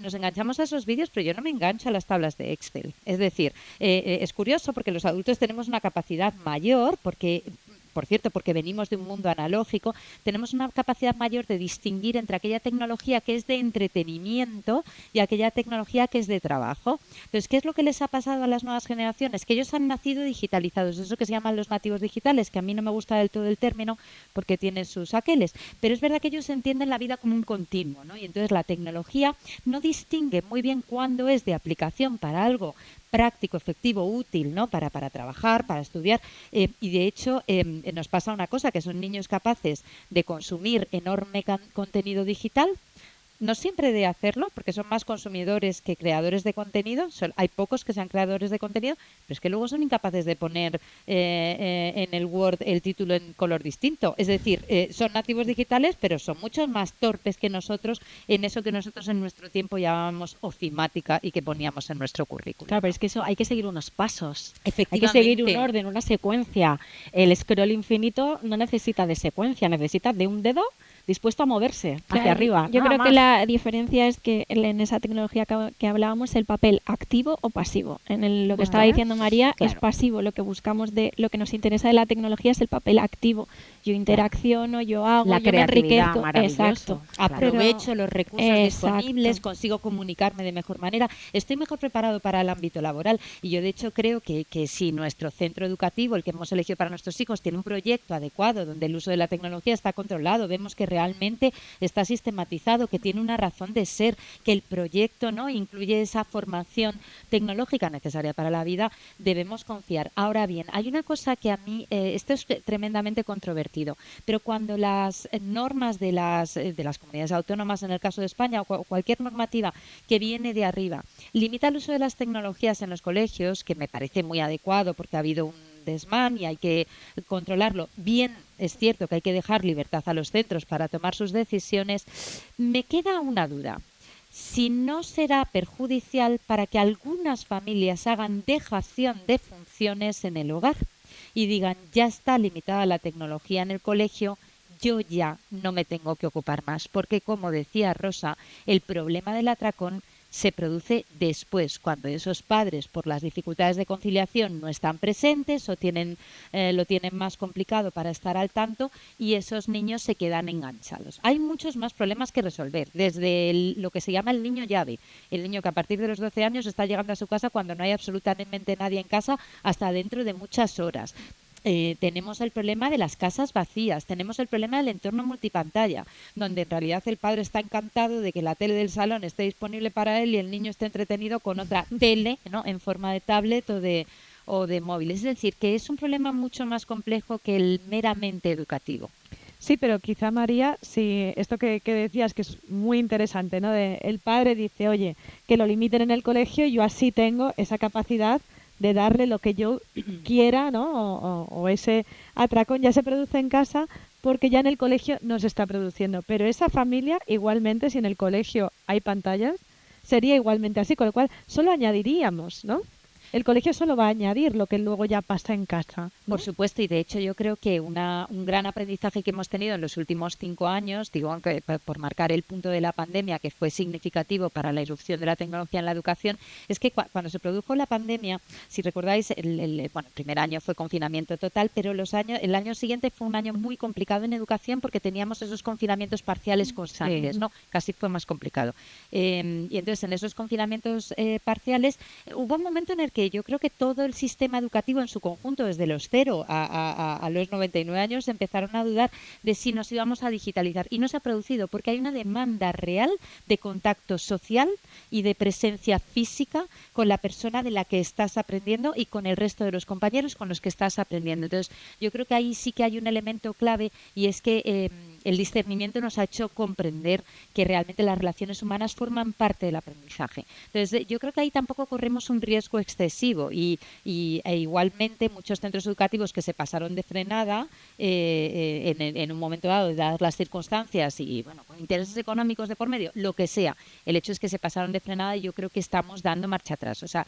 Nos enganchamos a esos vídeos, pero yo no me engancho a las tablas de Excel. Es decir, es curioso porque los adultos tenemos una capacidad mayor, por cierto, porque venimos de un mundo analógico, tenemos una capacidad mayor de distinguir entre aquella tecnología que es de entretenimiento y aquella tecnología que es de trabajo. Entonces, ¿qué es lo que les ha pasado a las nuevas generaciones? Que ellos han nacido digitalizados, eso que se llaman los nativos digitales, que a mí no me gusta del todo el término porque tiene sus aqueles, pero es verdad que ellos entienden la vida como un continuo, ¿no? Y entonces la tecnología no distingue muy bien cuándo es de aplicación para algo práctico, efectivo, útil, ¿no?, para trabajar, para estudiar, y de hecho nos pasa una cosa, que son niños capaces de consumir enorme contenido digital no siempre de hacerlo, porque son más consumidores que creadores de contenido. Hay pocos que sean creadores de contenido, pero es que luego son incapaces de poner en el Word el título en color distinto. Es decir, son nativos digitales, pero son mucho más torpes que nosotros en eso que nosotros en nuestro tiempo llamábamos ofimática y que poníamos en nuestro currículum. Claro, pero es que eso hay que seguir unos pasos. Hay que Efectivamente. seguir un orden, una secuencia. El scroll infinito no necesita de secuencia, necesita de un dedo dispuesto a moverse hacia Claro, arriba. yo nada creo que más. la diferencia es que en esa tecnología que hablábamos, el papel activo o pasivo. Lo que Bueno, estaba diciendo María es claro. pasivo. Lo que buscamos lo que nos interesa de la tecnología es el papel activo. Yo interacciono, yo hago, La yo me creatividad, enriquezco. maravilloso. Exacto. Claro. Aprovecho los recursos Exacto. disponibles, consigo comunicarme de mejor manera, estoy mejor preparado para el ámbito laboral. Y yo, de hecho, creo que si nuestro centro educativo, el que hemos elegido para nuestros hijos, tiene un proyecto adecuado donde el uso de la tecnología está controlado, vemos que realmente está sistematizado, que tiene una razón de ser, que el proyecto, ¿no?, incluye esa formación tecnológica necesaria para la vida, debemos confiar. Ahora bien, hay una cosa que a mí, esto es tremendamente controvertido, pero cuando las normas de las comunidades autónomas, en el caso de España, o cualquier normativa que viene de arriba, limita el uso de las tecnologías en los colegios, que me parece muy adecuado porque ha habido un desmán y hay que controlarlo. Bien, es cierto que hay que dejar libertad a los centros para tomar sus decisiones. Me queda una duda. Si no será perjudicial para que algunas familias hagan dejación de funciones en el hogar y digan, ya está limitada la tecnología en el colegio, yo ya no me tengo que ocupar más, porque como decía Rosa, el problema del atracón se produce después, cuando esos padres, por las dificultades de conciliación, no están presentes o lo tienen más complicado para estar al tanto y esos niños se quedan enganchados. Hay muchos más problemas que resolver, desde lo que se llama el niño llave, el niño que a partir de los 12 años está llegando a su casa cuando no hay absolutamente nadie en casa, hasta dentro de muchas horas. Tenemos el problema de las casas vacías, tenemos el problema del entorno multipantalla, donde en realidad el padre está encantado de que la tele del salón esté disponible para él y el niño esté entretenido con otra tele, ¿no?, en forma de tablet o de móvil. Es decir, que es un problema mucho más complejo que el meramente educativo. Sí, pero quizá María, si esto que decías que es muy interesante, ¿no? El padre dice, oye, que lo limiten en el colegio, yo así tengo esa capacidad de darle lo que yo quiera, ¿no? O ese atracón ya se produce en casa porque ya en el colegio no se está produciendo. Pero esa familia, igualmente, si en el colegio hay pantallas, sería igualmente así, con lo cual solo añadiríamos, ¿no? El colegio solo va a añadir lo que luego ya pasa en casa, ¿no? Por supuesto, y de hecho yo creo que un gran aprendizaje que hemos tenido en los últimos 5 años, digo, aunque por marcar el punto de la pandemia, que fue significativo para la irrupción de la tecnología en la educación, es que cuando se produjo la pandemia, si recordáis, el primer año fue confinamiento total, pero el año siguiente fue un año muy complicado en educación porque teníamos esos confinamientos parciales constantes, ¿no? Casi fue más complicado. Y entonces en esos confinamientos parciales hubo un momento en el que yo creo que todo el sistema educativo en su conjunto, desde los 0 a los 99 años, empezaron a dudar de si nos íbamos a digitalizar. Y no se ha producido porque hay una demanda real de contacto social y de presencia física con la persona de la que estás aprendiendo y con el resto de los compañeros con los que estás aprendiendo. Entonces, yo creo que ahí sí que hay un elemento clave y es que el discernimiento nos ha hecho comprender que realmente las relaciones humanas forman parte del aprendizaje. Entonces, yo creo que ahí tampoco corremos un riesgo excesivo y igualmente muchos centros educativos que se pasaron de frenada en un momento dado, dadas las circunstancias y bueno, con intereses económicos de por medio, lo que sea, el hecho es que se pasaron de frenada y yo creo que estamos dando marcha atrás. O sea,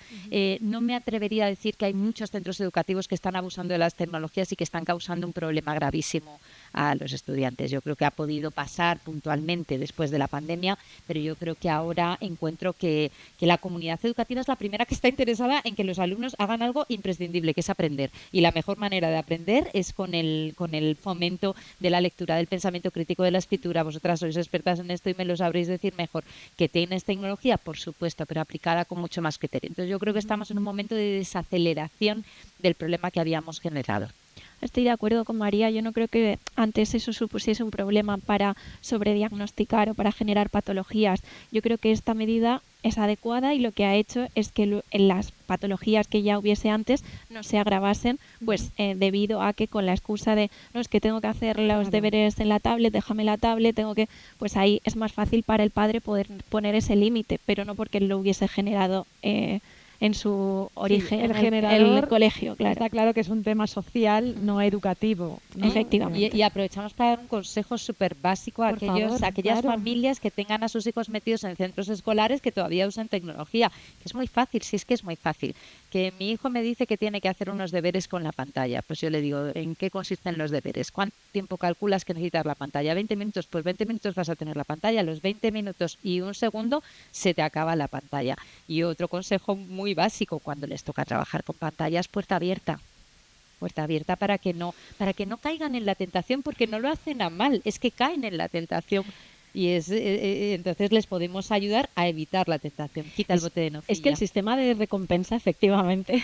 no me atrevería a decir que hay muchos centros educativos que están abusando de las tecnologías y que están causando un problema gravísimo a los estudiantes. Yo creo que ha podido pasar puntualmente después de la pandemia, pero yo creo que ahora encuentro que la comunidad educativa es la primera que está interesada en que los alumnos hagan algo imprescindible, que es aprender. Y la mejor manera de aprender es con el fomento de la lectura, del pensamiento crítico, de la escritura. Vosotras sois expertas en esto y me lo sabréis decir mejor. ¿Que tienes tecnología? Por supuesto, pero aplicada con mucho más criterio. Entonces yo creo que estamos en un momento de desaceleración del problema que habíamos generado. estoy de acuerdo con María. Yo no creo que antes eso supusiese un problema para sobrediagnosticar o para generar patologías. Yo creo que esta medida es adecuada y lo que ha hecho es que en las patologías que ya hubiese antes no se agravasen, pues debido a que con la excusa de no, es que tengo que hacer los deberes en la tablet, déjame la tablet, tengo que, pues ahí es más fácil para el padre poder poner ese límite, pero no porque lo hubiese generado en su origen, el en generador, el colegio, claro. Está claro que es un tema social, no educativo, ¿no? Efectivamente. Y aprovechamos para dar un consejo súper básico a Por favor, aquellas claro. familias que tengan a sus hijos metidos en centros escolares que todavía usan tecnología. Que es muy fácil, sí es que es muy fácil. Que mi hijo me dice que tiene que hacer unos deberes con la pantalla. Pues yo le digo, ¿en qué consisten los deberes? ¿Cuánto tiempo calculas que necesitas la pantalla? 20 minutos, pues 20 minutos vas a tener la pantalla. Los 20 minutos y un segundo se te acaba la pantalla. Y otro consejo muy básico, cuando les toca trabajar con pantallas, puerta abierta para que no caigan en la tentación, porque no lo hacen a mal, es que caen en la tentación y entonces les podemos ayudar a evitar la tentación. Quita el bote de nocilla. Es que el sistema de recompensa, efectivamente,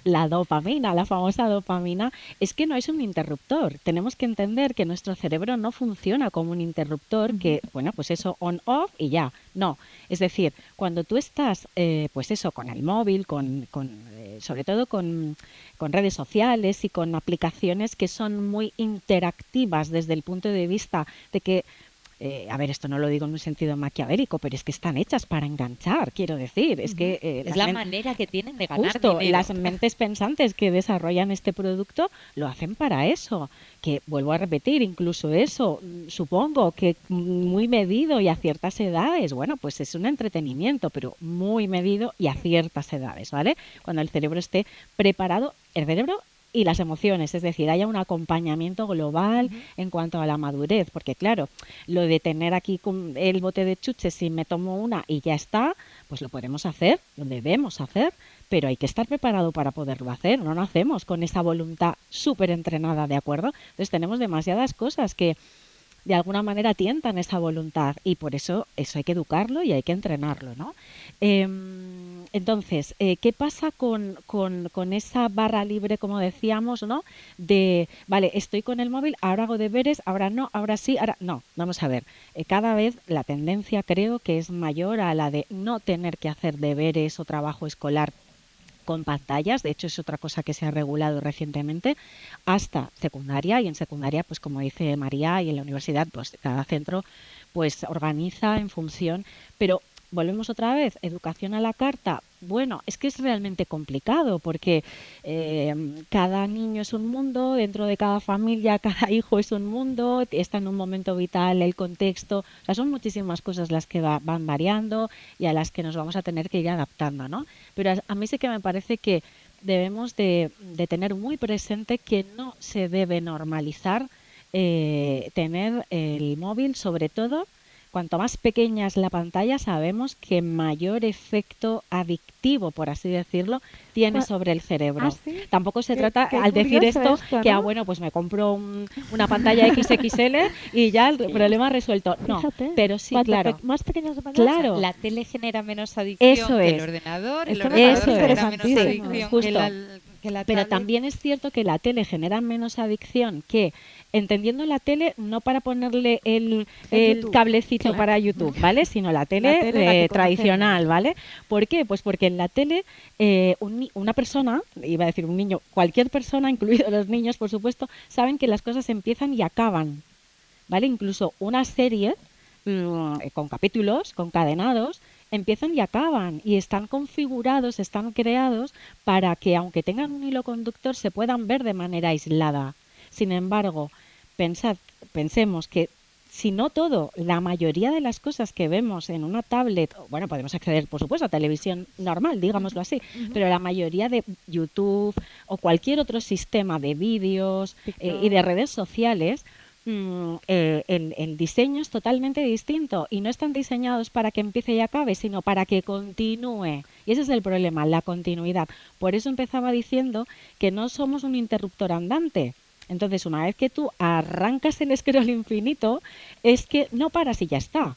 la dopamina, la famosa dopamina, es que no es un interruptor. Tenemos que entender que nuestro cerebro no funciona como un interruptor que, bueno, pues eso, on-off y ya. No, es decir, cuando tú estás, pues eso, con el móvil, sobre todo con redes sociales y con aplicaciones que son muy interactivas desde el punto de vista de que a ver, esto no lo digo en un sentido maquiavélico, pero es que están hechas para enganchar, quiero decir. Es que es la manera que tienen de ganar justo, dinero. Las mentes pensantes que desarrollan este producto lo hacen para eso. Que vuelvo a repetir, incluso eso, supongo que muy medido y a ciertas edades, bueno, pues es un entretenimiento, pero muy medido y a ciertas edades, ¿vale? Cuando el cerebro esté preparado, el cerebro y las emociones, es decir, haya un acompañamiento global en cuanto a la madurez, porque claro, lo de tener aquí el bote de chuches, si me tomo una y ya está, pues lo podemos hacer, lo debemos hacer, pero hay que estar preparado para poderlo hacer, no nacemos con esa voluntad súper entrenada, ¿de acuerdo? Entonces tenemos demasiadas cosas que de alguna manera tientan esa voluntad y por eso hay que educarlo y hay que entrenarlo, ¿no? Entonces, ¿qué pasa con esa barra libre, como decíamos, ¿no? De, vale, estoy con el móvil, ahora hago deberes, ahora no, ahora sí, ahora no. Vamos a ver, cada vez la tendencia creo que es mayor a la de no tener que hacer deberes o trabajo escolar con pantallas, de hecho es otra cosa que se ha regulado recientemente, hasta secundaria, y en secundaria, pues como dice María, y en la universidad, pues cada centro pues organiza en función, pero volvemos otra vez, educación a la carta. Bueno, es que es realmente complicado porque cada niño es un mundo, dentro de cada familia, cada hijo es un mundo, está en un momento vital el contexto, o sea, son muchísimas cosas las que van variando y a las que nos vamos a tener que ir adaptando, ¿no? Pero a mí sí que me parece que debemos de tener muy presente que no se debe normalizar tener el móvil, sobre todo cuanto más pequeña es la pantalla, sabemos que mayor efecto adictivo, por así decirlo, tiene sobre el cerebro. ¿Sí? Tampoco se trata, al decir esto, ¿no? Que bueno, pues me compro una pantalla XXL y ya el problema resuelto. No, fíjate, pero sí, claro. Más pequeñas la pantalla. Claro. La tele genera menos adicción Eso que es. el ordenador. Esto El ordenador genera menos sí, adicción justo. que la Pero tablet. también es cierto que la tele genera menos adicción que, entendiendo la tele, no para ponerle el cablecito para YouTube, ¿vale? Sino la tele la tradicional, ¿vale? ¿Por qué? Pues porque en la tele una persona, iba a decir un niño, cualquier persona, incluidos los niños, por supuesto, saben que las cosas empiezan y acaban, ¿vale? Incluso una serie con capítulos, concadenados, empiezan y acaban y están configurados, están creados para que, aunque tengan un hilo conductor, se puedan ver de manera aislada. Sin embargo, pensemos que si no todo, la mayoría de las cosas que vemos en una tablet, bueno, podemos acceder, por supuesto, a televisión normal, digámoslo así, pero la mayoría de YouTube o cualquier otro sistema de vídeos y de redes sociales, el diseño es totalmente distinto y no están diseñados para que empiece y acabe, sino para que continúe. Y ese es el problema, la continuidad. Por eso empezaba diciendo que no somos un interruptor andante. Entonces, una vez que tú arrancas el scroll infinito, es que no paras y ya está.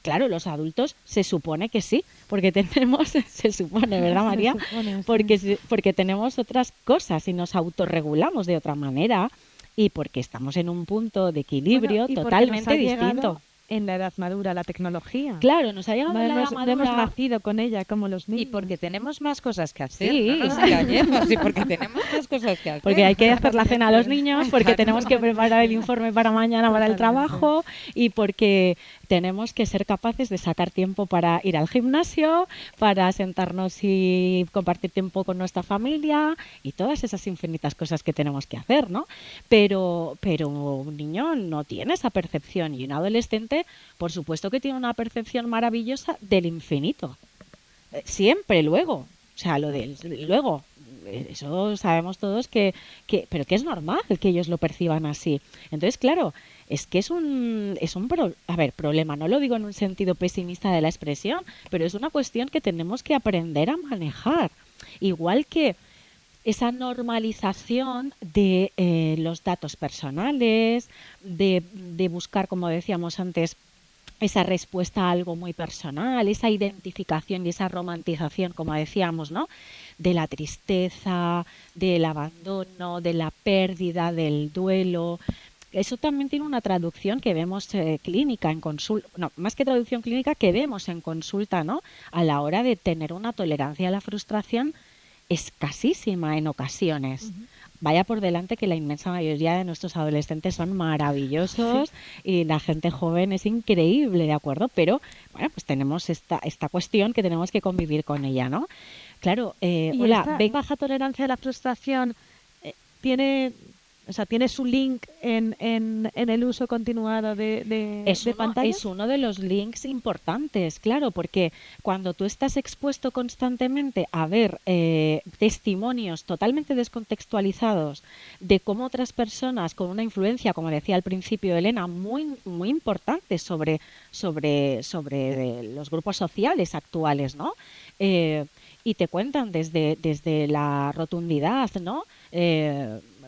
claro, los adultos se supone que sí, porque tenemos, se supone, ¿verdad, María? Se supone, sí. Porque tenemos otras cosas y nos autorregulamos de otra manera y porque estamos en un punto de equilibrio Bueno, y porque totalmente nos ha llegado distinto. en la edad madura la tecnología. Claro, nos ha llegado No la edad hemos, no hemos madura. nacido con ella como los niños. Y porque tenemos más cosas que hacer, Sí. no nos engañemos, y porque tenemos más cosas que hacer. Porque hay que hacer la cena a los niños, porque Claro. tenemos que preparar el informe para mañana para el Totalmente. trabajo y porque tenemos que ser capaces de sacar tiempo para ir al gimnasio, para sentarnos y compartir tiempo con nuestra familia y todas esas infinitas cosas que tenemos que hacer, ¿no? Pero un niño no tiene esa percepción y un adolescente, por supuesto que tiene una percepción maravillosa del infinito. Siempre luego. O sea, lo del luego, eso sabemos todos pero que es normal que ellos lo perciban así. Entonces, claro, es que es problema, no lo digo en un sentido pesimista de la expresión, pero es una cuestión que tenemos que aprender a manejar. Igual que esa normalización de los datos personales, de buscar, como decíamos antes, esa respuesta a algo muy personal, esa identificación y esa romantización, como decíamos, ¿no? De la tristeza, del abandono, de la pérdida, del duelo. Eso también tiene una traducción que vemos clínica en consulta, no, más que traducción clínica, que vemos en consulta, ¿no? A la hora de tener una tolerancia a la frustración escasísima en ocasiones. Vaya por delante que la inmensa mayoría de nuestros adolescentes son maravillosos y la gente joven es increíble, ¿de acuerdo? Pero, bueno, pues tenemos esta cuestión que tenemos que convivir con ella, ¿no? Claro, Y hola, esta ven. baja tolerancia a la frustración tiene su link en el uso continuado de pantallas. Es uno de los links importantes, claro, porque cuando tú estás expuesto constantemente a ver testimonios totalmente descontextualizados de cómo otras personas con una influencia, como decía al principio Elena, muy, muy importante sobre los grupos sociales actuales, ¿no? Y te cuentan desde la rotundidad, ¿no?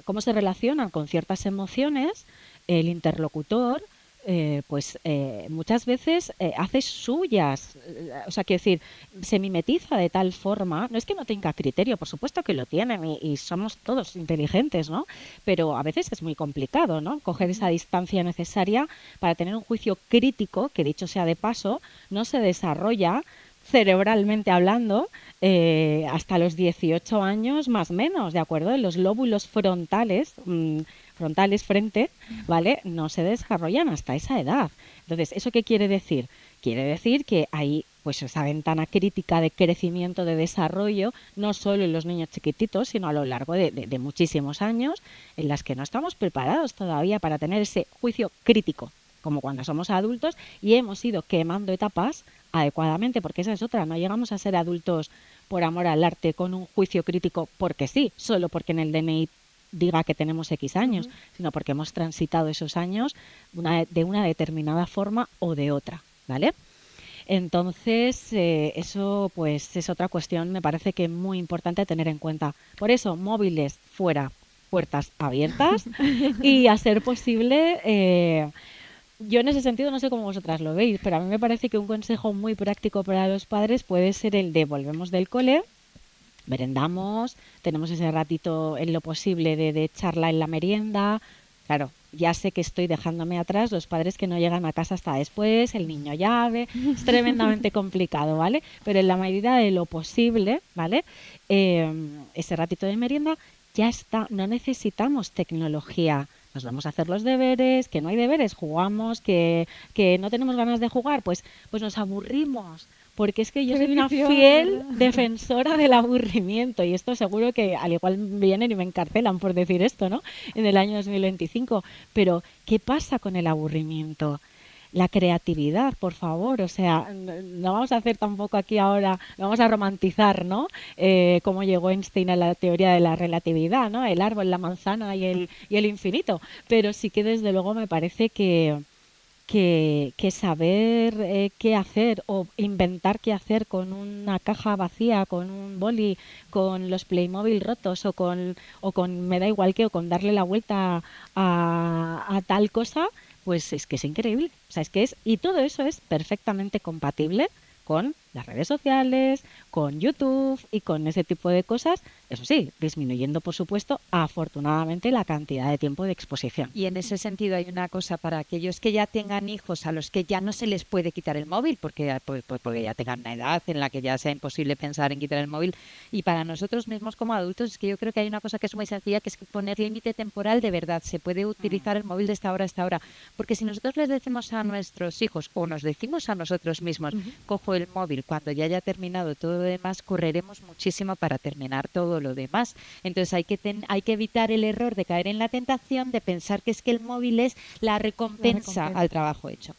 Cómo se relacionan con ciertas emociones, el interlocutor, muchas veces hace suyas, o sea, quiero decir, se mimetiza de tal forma, no es que no tenga criterio, por supuesto que lo tienen y somos todos inteligentes, ¿no? Pero a veces es muy complicado, ¿no? Coger esa distancia necesaria para tener un juicio crítico, que dicho sea de paso, no se desarrolla cerebralmente hablando hasta los 18 años más o menos, ¿de acuerdo? Los lóbulos frontales, frente, ¿vale? No se desarrollan hasta esa edad. Entonces, ¿eso qué quiere decir? Quiere decir que hay pues esa ventana crítica de crecimiento, de desarrollo, no solo en los niños chiquititos, sino a lo largo de muchísimos años, en las que no estamos preparados todavía para tener ese juicio crítico, como cuando somos adultos y hemos ido quemando etapas adecuadamente, porque esa es otra, no llegamos a ser adultos por amor al arte con un juicio crítico porque sí, solo porque en el DNI diga que tenemos X años, sino porque hemos transitado esos años de una determinada forma o de otra, ¿vale? Entonces, eso pues es otra cuestión, me parece que muy importante tener en cuenta. Por eso, móviles fuera, puertas abiertas y a ser posible... yo en ese sentido no sé cómo vosotras lo veis, pero a mí me parece que un consejo muy práctico para los padres puede ser el de volvemos del cole, merendamos, tenemos ese ratito en lo posible de charla en la merienda. Claro, ya sé que estoy dejándome atrás los padres que no llegan a casa hasta después, el niño llave, es tremendamente complicado, ¿vale? Pero en la medida de lo posible, ¿vale? Ese ratito de merienda ya está, no necesitamos tecnología. Nos vamos a hacer los deberes, que no hay deberes, jugamos, que no tenemos ganas de jugar, pues nos aburrimos. Porque es que yo soy una fiel defensora del aburrimiento y esto seguro que al igual vienen y me encarcelan por decir esto, ¿no? En el año 2025. Pero, ¿qué pasa con el aburrimiento? La creatividad, por favor, o sea, no vamos a hacer tampoco aquí ahora, no vamos a romantizar, ¿no? Cómo llegó Einstein a la teoría de la relatividad, ¿no? El árbol, la manzana y el infinito. Pero sí que desde luego me parece que saber qué hacer o inventar qué hacer con una caja vacía, con un boli, con los Playmobil rotos o con me da igual qué, o con darle la vuelta a tal cosa, pues es que es increíble. O sea, es que es, y todo eso es perfectamente compatible con las redes sociales, con YouTube y con ese tipo de cosas, eso sí, disminuyendo, por supuesto, afortunadamente, la cantidad de tiempo de exposición. Y en ese sentido hay una cosa para aquellos que ya tengan hijos a los que ya no se les puede quitar el móvil porque ya tengan una edad en la que ya sea imposible pensar en quitar el móvil, y para nosotros mismos como adultos es que yo creo que hay una cosa que es muy sencilla, que es poner límite temporal de verdad. Se puede utilizar el móvil de esta hora a esta hora, porque si nosotros les decimos a nuestros hijos o nos decimos a nosotros mismos, cojo el móvil cuando ya haya terminado todo lo demás, correremos muchísimo para terminar todo lo demás. Entonces hay que evitar el error de caer en la tentación de pensar que es que el móvil es la recompensa al trabajo hecho.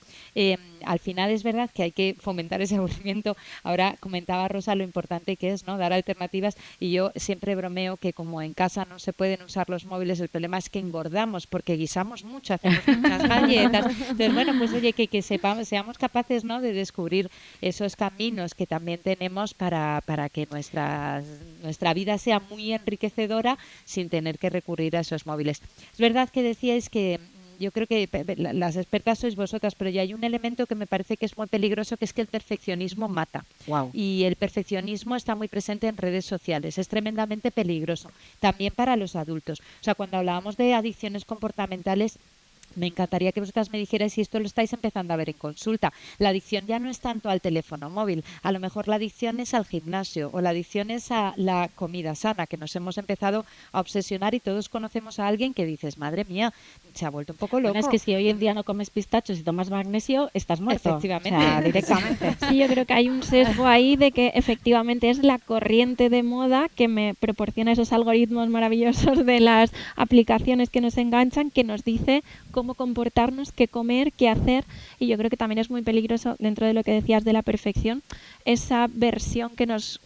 Al final es verdad que hay que fomentar ese aburrimiento. Ahora comentaba Rosa lo importante que es, ¿no?, dar alternativas, y yo siempre bromeo que como en casa no se pueden usar los móviles, el problema es que engordamos porque guisamos mucho, hacemos muchas galletas. Entonces, bueno, pues oye, que seamos capaces, ¿no?, de descubrir esos caminos que también tenemos para que nuestra vida sea muy enriquecedora sin tener que recurrir a esos móviles. Es verdad que decíais que yo creo que las expertas sois vosotras, pero ya hay un elemento que me parece que es muy peligroso, que es que el perfeccionismo mata. Wow. Y el perfeccionismo está muy presente en redes sociales, es tremendamente peligroso, también para los adultos. O sea, cuando hablábamos de adicciones comportamentales, me encantaría que vosotras me dijerais si esto lo estáis empezando a ver en consulta. La adicción ya no es tanto al teléfono móvil, a lo mejor la adicción es al gimnasio, o la adicción es a la comida sana, que nos hemos empezado a obsesionar, y todos conocemos a alguien que dices, madre mía, se ha vuelto un poco loco. Bueno, es que si hoy en día no comes pistachos y tomas magnesio, estás muerto. Efectivamente. O sea, directamente. Sí, yo creo que hay un sesgo ahí de que efectivamente es la corriente de moda que me proporciona esos algoritmos maravillosos de las aplicaciones que nos enganchan, que nos dice cómo comportarnos, qué comer, qué hacer. Y yo creo que también es muy peligroso, dentro de lo que decías de la perfección, esa versión que nos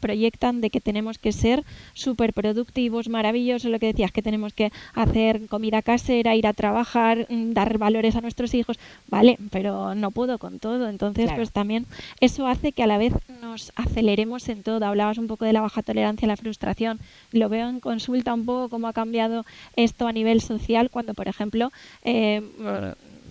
proyectan de que tenemos que ser súper productivos, maravillosos, lo que decías, que tenemos que hacer comida casera, ir a trabajar, dar valores a nuestros hijos, vale, pero no puedo con todo. Entonces, Claro. pues también eso hace que a la vez nos aceleremos en todo. Hablabas un poco de la baja tolerancia a la frustración. Lo veo en consulta un poco cómo ha cambiado esto a nivel social, cuando, por ejemplo,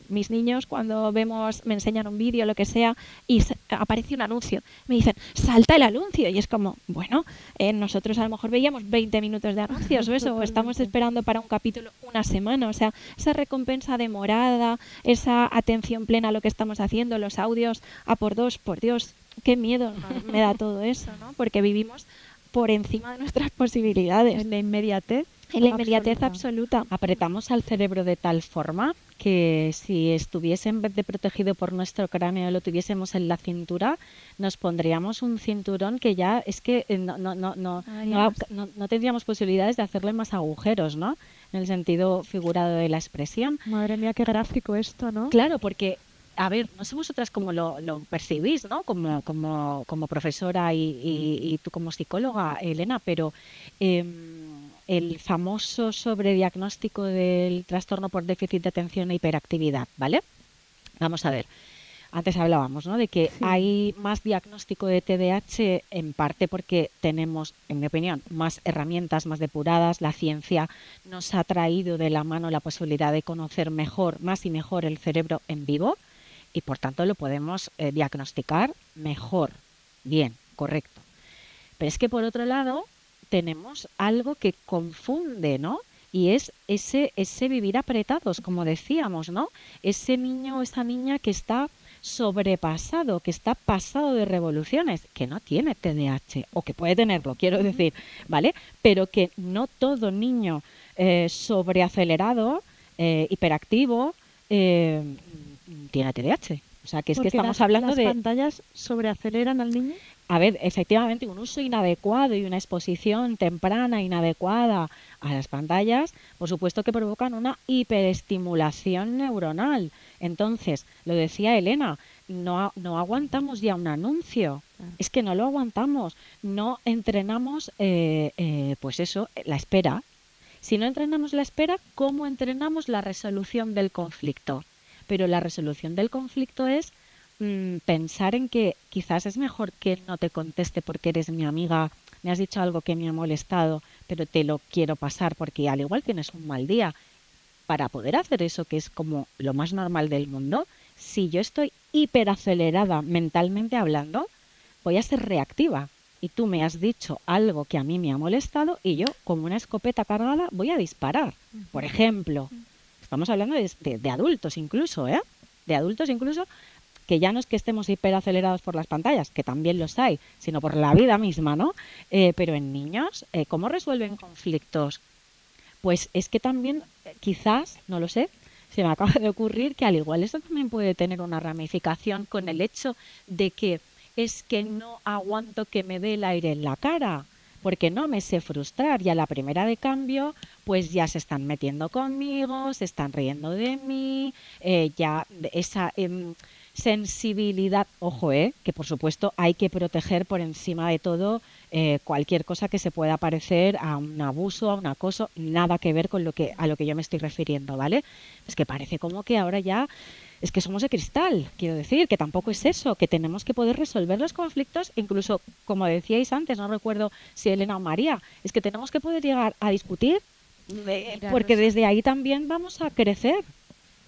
mis niños, cuando me enseñan un vídeo, lo que sea, y aparece un anuncio, me dicen, salta el anuncio, y es como, bueno, nosotros a lo mejor veíamos 20 minutos de anuncios o eso, o estamos esperando para un capítulo una semana. O sea, esa recompensa demorada, esa atención plena a lo que estamos haciendo, los audios a por dos, por Dios, qué miedo me da todo eso, ¿no? Porque vivimos por encima de nuestras posibilidades. En la inmediatez. En la inmediatez absoluta. Apretamos al cerebro de tal forma que si estuviese, en vez de protegido por nuestro cráneo, lo tuviésemos en la cintura, nos pondríamos un cinturón que ya es que no tendríamos posibilidades de hacerle más agujeros, ¿no? En el sentido figurado de la expresión. Madre mía, qué gráfico esto, ¿no? Claro, porque, a ver, no sé vosotras cómo lo percibís, ¿no? Como profesora y tú como psicóloga, Elena, pero el famoso sobrediagnóstico del trastorno por déficit de atención e hiperactividad, ¿vale? Vamos a ver. Antes hablábamos, ¿no?, de que hay más diagnóstico de TDAH, en parte porque tenemos, en mi opinión, más herramientas más depuradas. La ciencia nos ha traído de la mano la posibilidad de conocer más y mejor el cerebro en vivo, y por tanto lo podemos diagnosticar mejor. Bien, correcto. Pero es que por otro lado tenemos algo que confunde, ¿no? Y es ese vivir apretados, como decíamos, ¿no? Ese niño o esa niña que está sobrepasado, que está pasado de revoluciones, que no tiene TDAH, o que puede tenerlo, quiero decir, ¿vale? Pero que no todo niño sobreacelerado, hiperactivo, tiene TDAH. O sea, que es que estamos hablando las de... pantallas sobreaceleran al niño. A ver, efectivamente, un uso inadecuado y una exposición temprana inadecuada a las pantallas, por supuesto que provocan una hiperestimulación neuronal. Entonces, lo decía Elena, no aguantamos ya un anuncio. Es que no lo aguantamos. No entrenamos, pues eso, la espera. Si no entrenamos la espera, ¿cómo entrenamos la resolución del conflicto? Pero la resolución del conflicto es pensar en que quizás es mejor que no te conteste porque eres mi amiga, me has dicho algo que me ha molestado, pero te lo quiero pasar porque al igual tienes un mal día. para poder hacer eso, que es como lo más normal del mundo, si yo estoy hiperacelerada mentalmente hablando, voy a ser reactiva. Y tú me has dicho algo que a mí me ha molestado y yo, como una escopeta cargada, voy a disparar. Por ejemplo, estamos hablando de adultos incluso, ¿eh? De adultos incluso, que ya no es que estemos hiperacelerados por las pantallas, que también los hay, sino por la vida misma, ¿no? Pero en niños, ¿cómo resuelven conflictos? Pues es que también, quizás, no lo sé, se me acaba de ocurrir que al igual eso también puede tener una ramificación con el hecho de que es que no aguanto que me dé el aire en la cara, porque no me sé frustrar y a la primera de cambio pues ya se están metiendo conmigo, se están riendo de mí, ya esa sensibilidad, ojo, que por supuesto hay que proteger por encima de todo cualquier cosa que se pueda parecer a un abuso, a un acoso, nada que ver con a lo que yo me estoy refiriendo, ¿vale? Es que parece como que ahora ya es que somos de cristal, quiero decir, que tampoco es eso, que tenemos que poder resolver los conflictos, incluso, como decíais antes, no recuerdo si Elena o María, es que tenemos que poder llegar a discutir, porque desde ahí también vamos a crecer.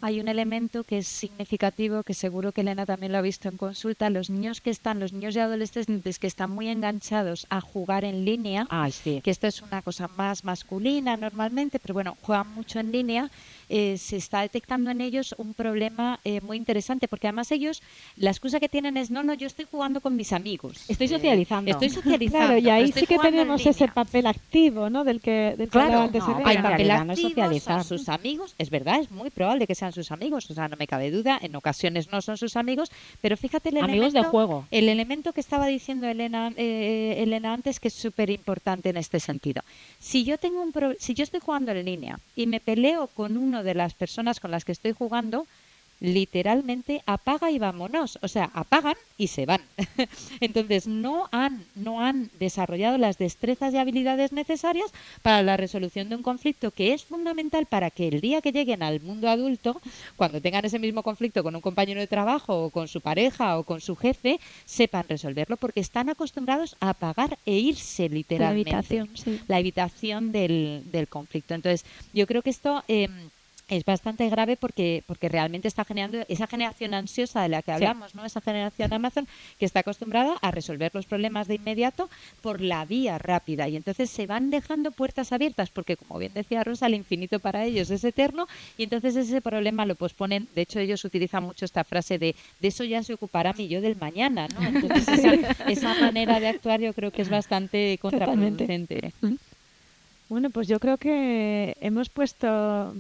Hay un elemento que es significativo, que seguro que Elena también lo ha visto en consulta, los niños y adolescentes que están muy enganchados a jugar en línea, sí. Que esto es una cosa más masculina normalmente, pero bueno, juegan mucho en línea, se está detectando en ellos un problema muy interesante, porque además ellos, la excusa que tienen es, no, yo estoy jugando con mis amigos. Estoy socializando. Claro, y ahí sí que tenemos ese papel activo, ¿no? Del que hablaba antes Elena. Hay papel no activo, es socializar. son sus amigos, es verdad, es muy probable que sean sus amigos, o sea, no me cabe duda, en ocasiones no son sus amigos, pero fíjate amigos de juego. El elemento que estaba diciendo Elena antes, que es súper importante en este sentido. Si yo estoy jugando en línea y me peleo con una de las personas con las que estoy jugando, literalmente apaga y vámonos, o sea, apagan y se van. Entonces no han desarrollado las destrezas y habilidades necesarias para la resolución de un conflicto, que es fundamental para que el día que lleguen al mundo adulto, cuando tengan ese mismo conflicto con un compañero de trabajo o con su pareja o con su jefe, sepan resolverlo, porque están acostumbrados a apagar e irse literalmente. La evitación del conflicto. Entonces yo creo que esto es bastante grave porque realmente está generando esa generación ansiosa de la que hablamos, ¿no? Esa generación Amazon que está acostumbrada a resolver los problemas de inmediato por la vía rápida, y entonces se van dejando puertas abiertas porque, como bien decía Rosa, el infinito para ellos es eterno, y entonces ese problema lo posponen. De hecho, ellos utilizan mucho esta frase de eso ya se ocupará mi yo del mañana, ¿no? Entonces esa manera de actuar yo creo que es bastante contraproducente. Bueno, pues yo creo que hemos puesto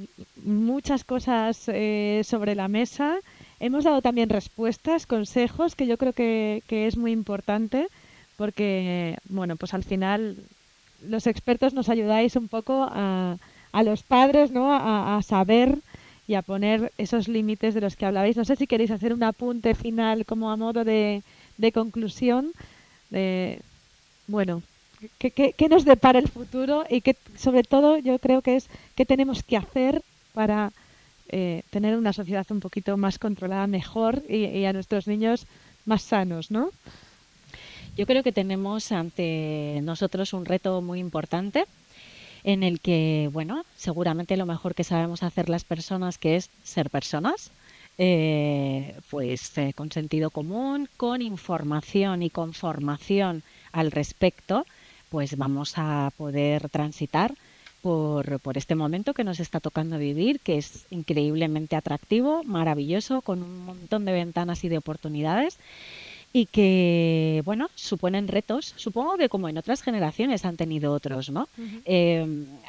muchas cosas sobre la mesa. Hemos dado también respuestas, consejos, que yo creo que es muy importante, porque, bueno, pues al final los expertos nos ayudáis un poco a los padres, ¿no? A saber y a poner esos límites de los que hablabais. No sé si queréis hacer un apunte final como a modo de conclusión. Bueno, ¿qué nos depara el futuro? Y que, sobre todo, yo creo que es qué tenemos que hacer para tener una sociedad un poquito más controlada, mejor, y a nuestros niños más sanos, ¿no? Yo creo que tenemos ante nosotros un reto muy importante, en el que, bueno, seguramente lo mejor que sabemos hacer las personas, que es ser personas, con sentido común, con información y con formación al respecto, pues vamos a poder transitar por este momento que nos está tocando vivir, que es increíblemente atractivo, maravilloso, con un montón de ventanas y de oportunidades, y que, bueno, suponen retos, supongo que como en otras generaciones han tenido otros, ¿no?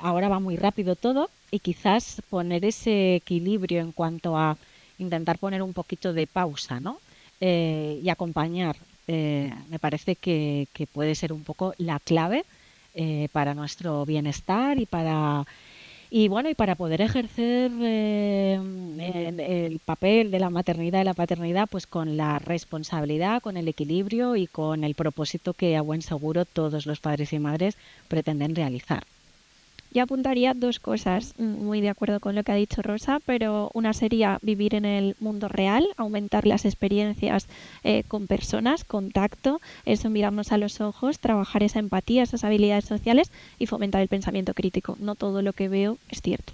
Ahora va muy rápido todo, y quizás poner ese equilibrio en cuanto a intentar poner un poquito de pausa, ¿no? Y acompañar, me parece que puede ser un poco la clave para nuestro bienestar y para poder ejercer el papel de la maternidad y la paternidad, pues con la responsabilidad, con el equilibrio y con el propósito que a buen seguro todos los padres y madres pretenden realizar. Yo apuntaría dos cosas, muy de acuerdo con lo que ha dicho Rosa, pero una sería vivir en el mundo real, aumentar las experiencias con personas, contacto, eso, mirarnos a los ojos, trabajar esa empatía, esas habilidades sociales y fomentar el pensamiento crítico. No todo lo que veo es cierto.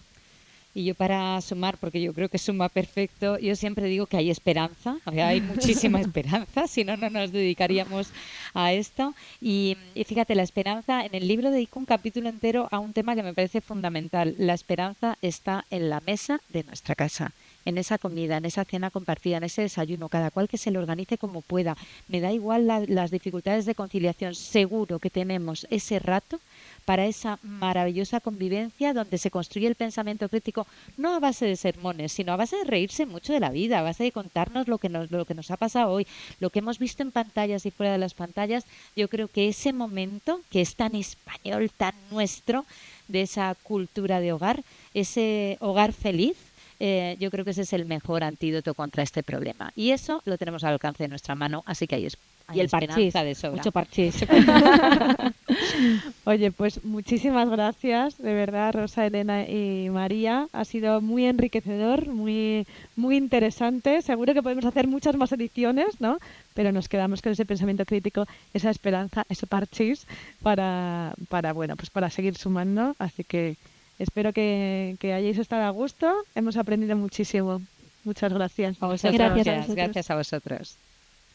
Y yo para sumar, porque yo creo que suma perfecto, yo siempre digo que hay esperanza, o sea, hay muchísima esperanza, si no, no nos dedicaríamos a esto. Y fíjate, la esperanza, en el libro dedico un capítulo entero a un tema que me parece fundamental. La esperanza está en la mesa de nuestra casa, en esa comida, en esa cena compartida, en ese desayuno, cada cual que se lo organice como pueda. Me da igual las dificultades de conciliación, seguro que tenemos ese rato para esa maravillosa convivencia donde se construye el pensamiento crítico, no a base de sermones, sino a base de reírse mucho de la vida, a base de contarnos lo que nos ha pasado hoy, lo que hemos visto en pantallas y fuera de las pantallas. Yo creo que ese momento, que es tan español, tan nuestro, de esa cultura de hogar, ese hogar feliz, yo creo que ese es el mejor antídoto contra este problema. Y eso lo tenemos al alcance de nuestra mano, así que hay y el parchís, de sobra. mucho parchís. Oye, pues muchísimas gracias, de verdad, Rosa, Elena y María. Ha sido muy enriquecedor, muy interesante. Seguro que podemos hacer muchas más ediciones, ¿no? Pero nos quedamos con ese pensamiento crítico, esa esperanza, ese parchís para seguir sumando. Así que espero que hayáis estado a gusto. Hemos aprendido muchísimo. Muchas gracias. A vosotros, Gracias a vosotros. gracias a vosotros.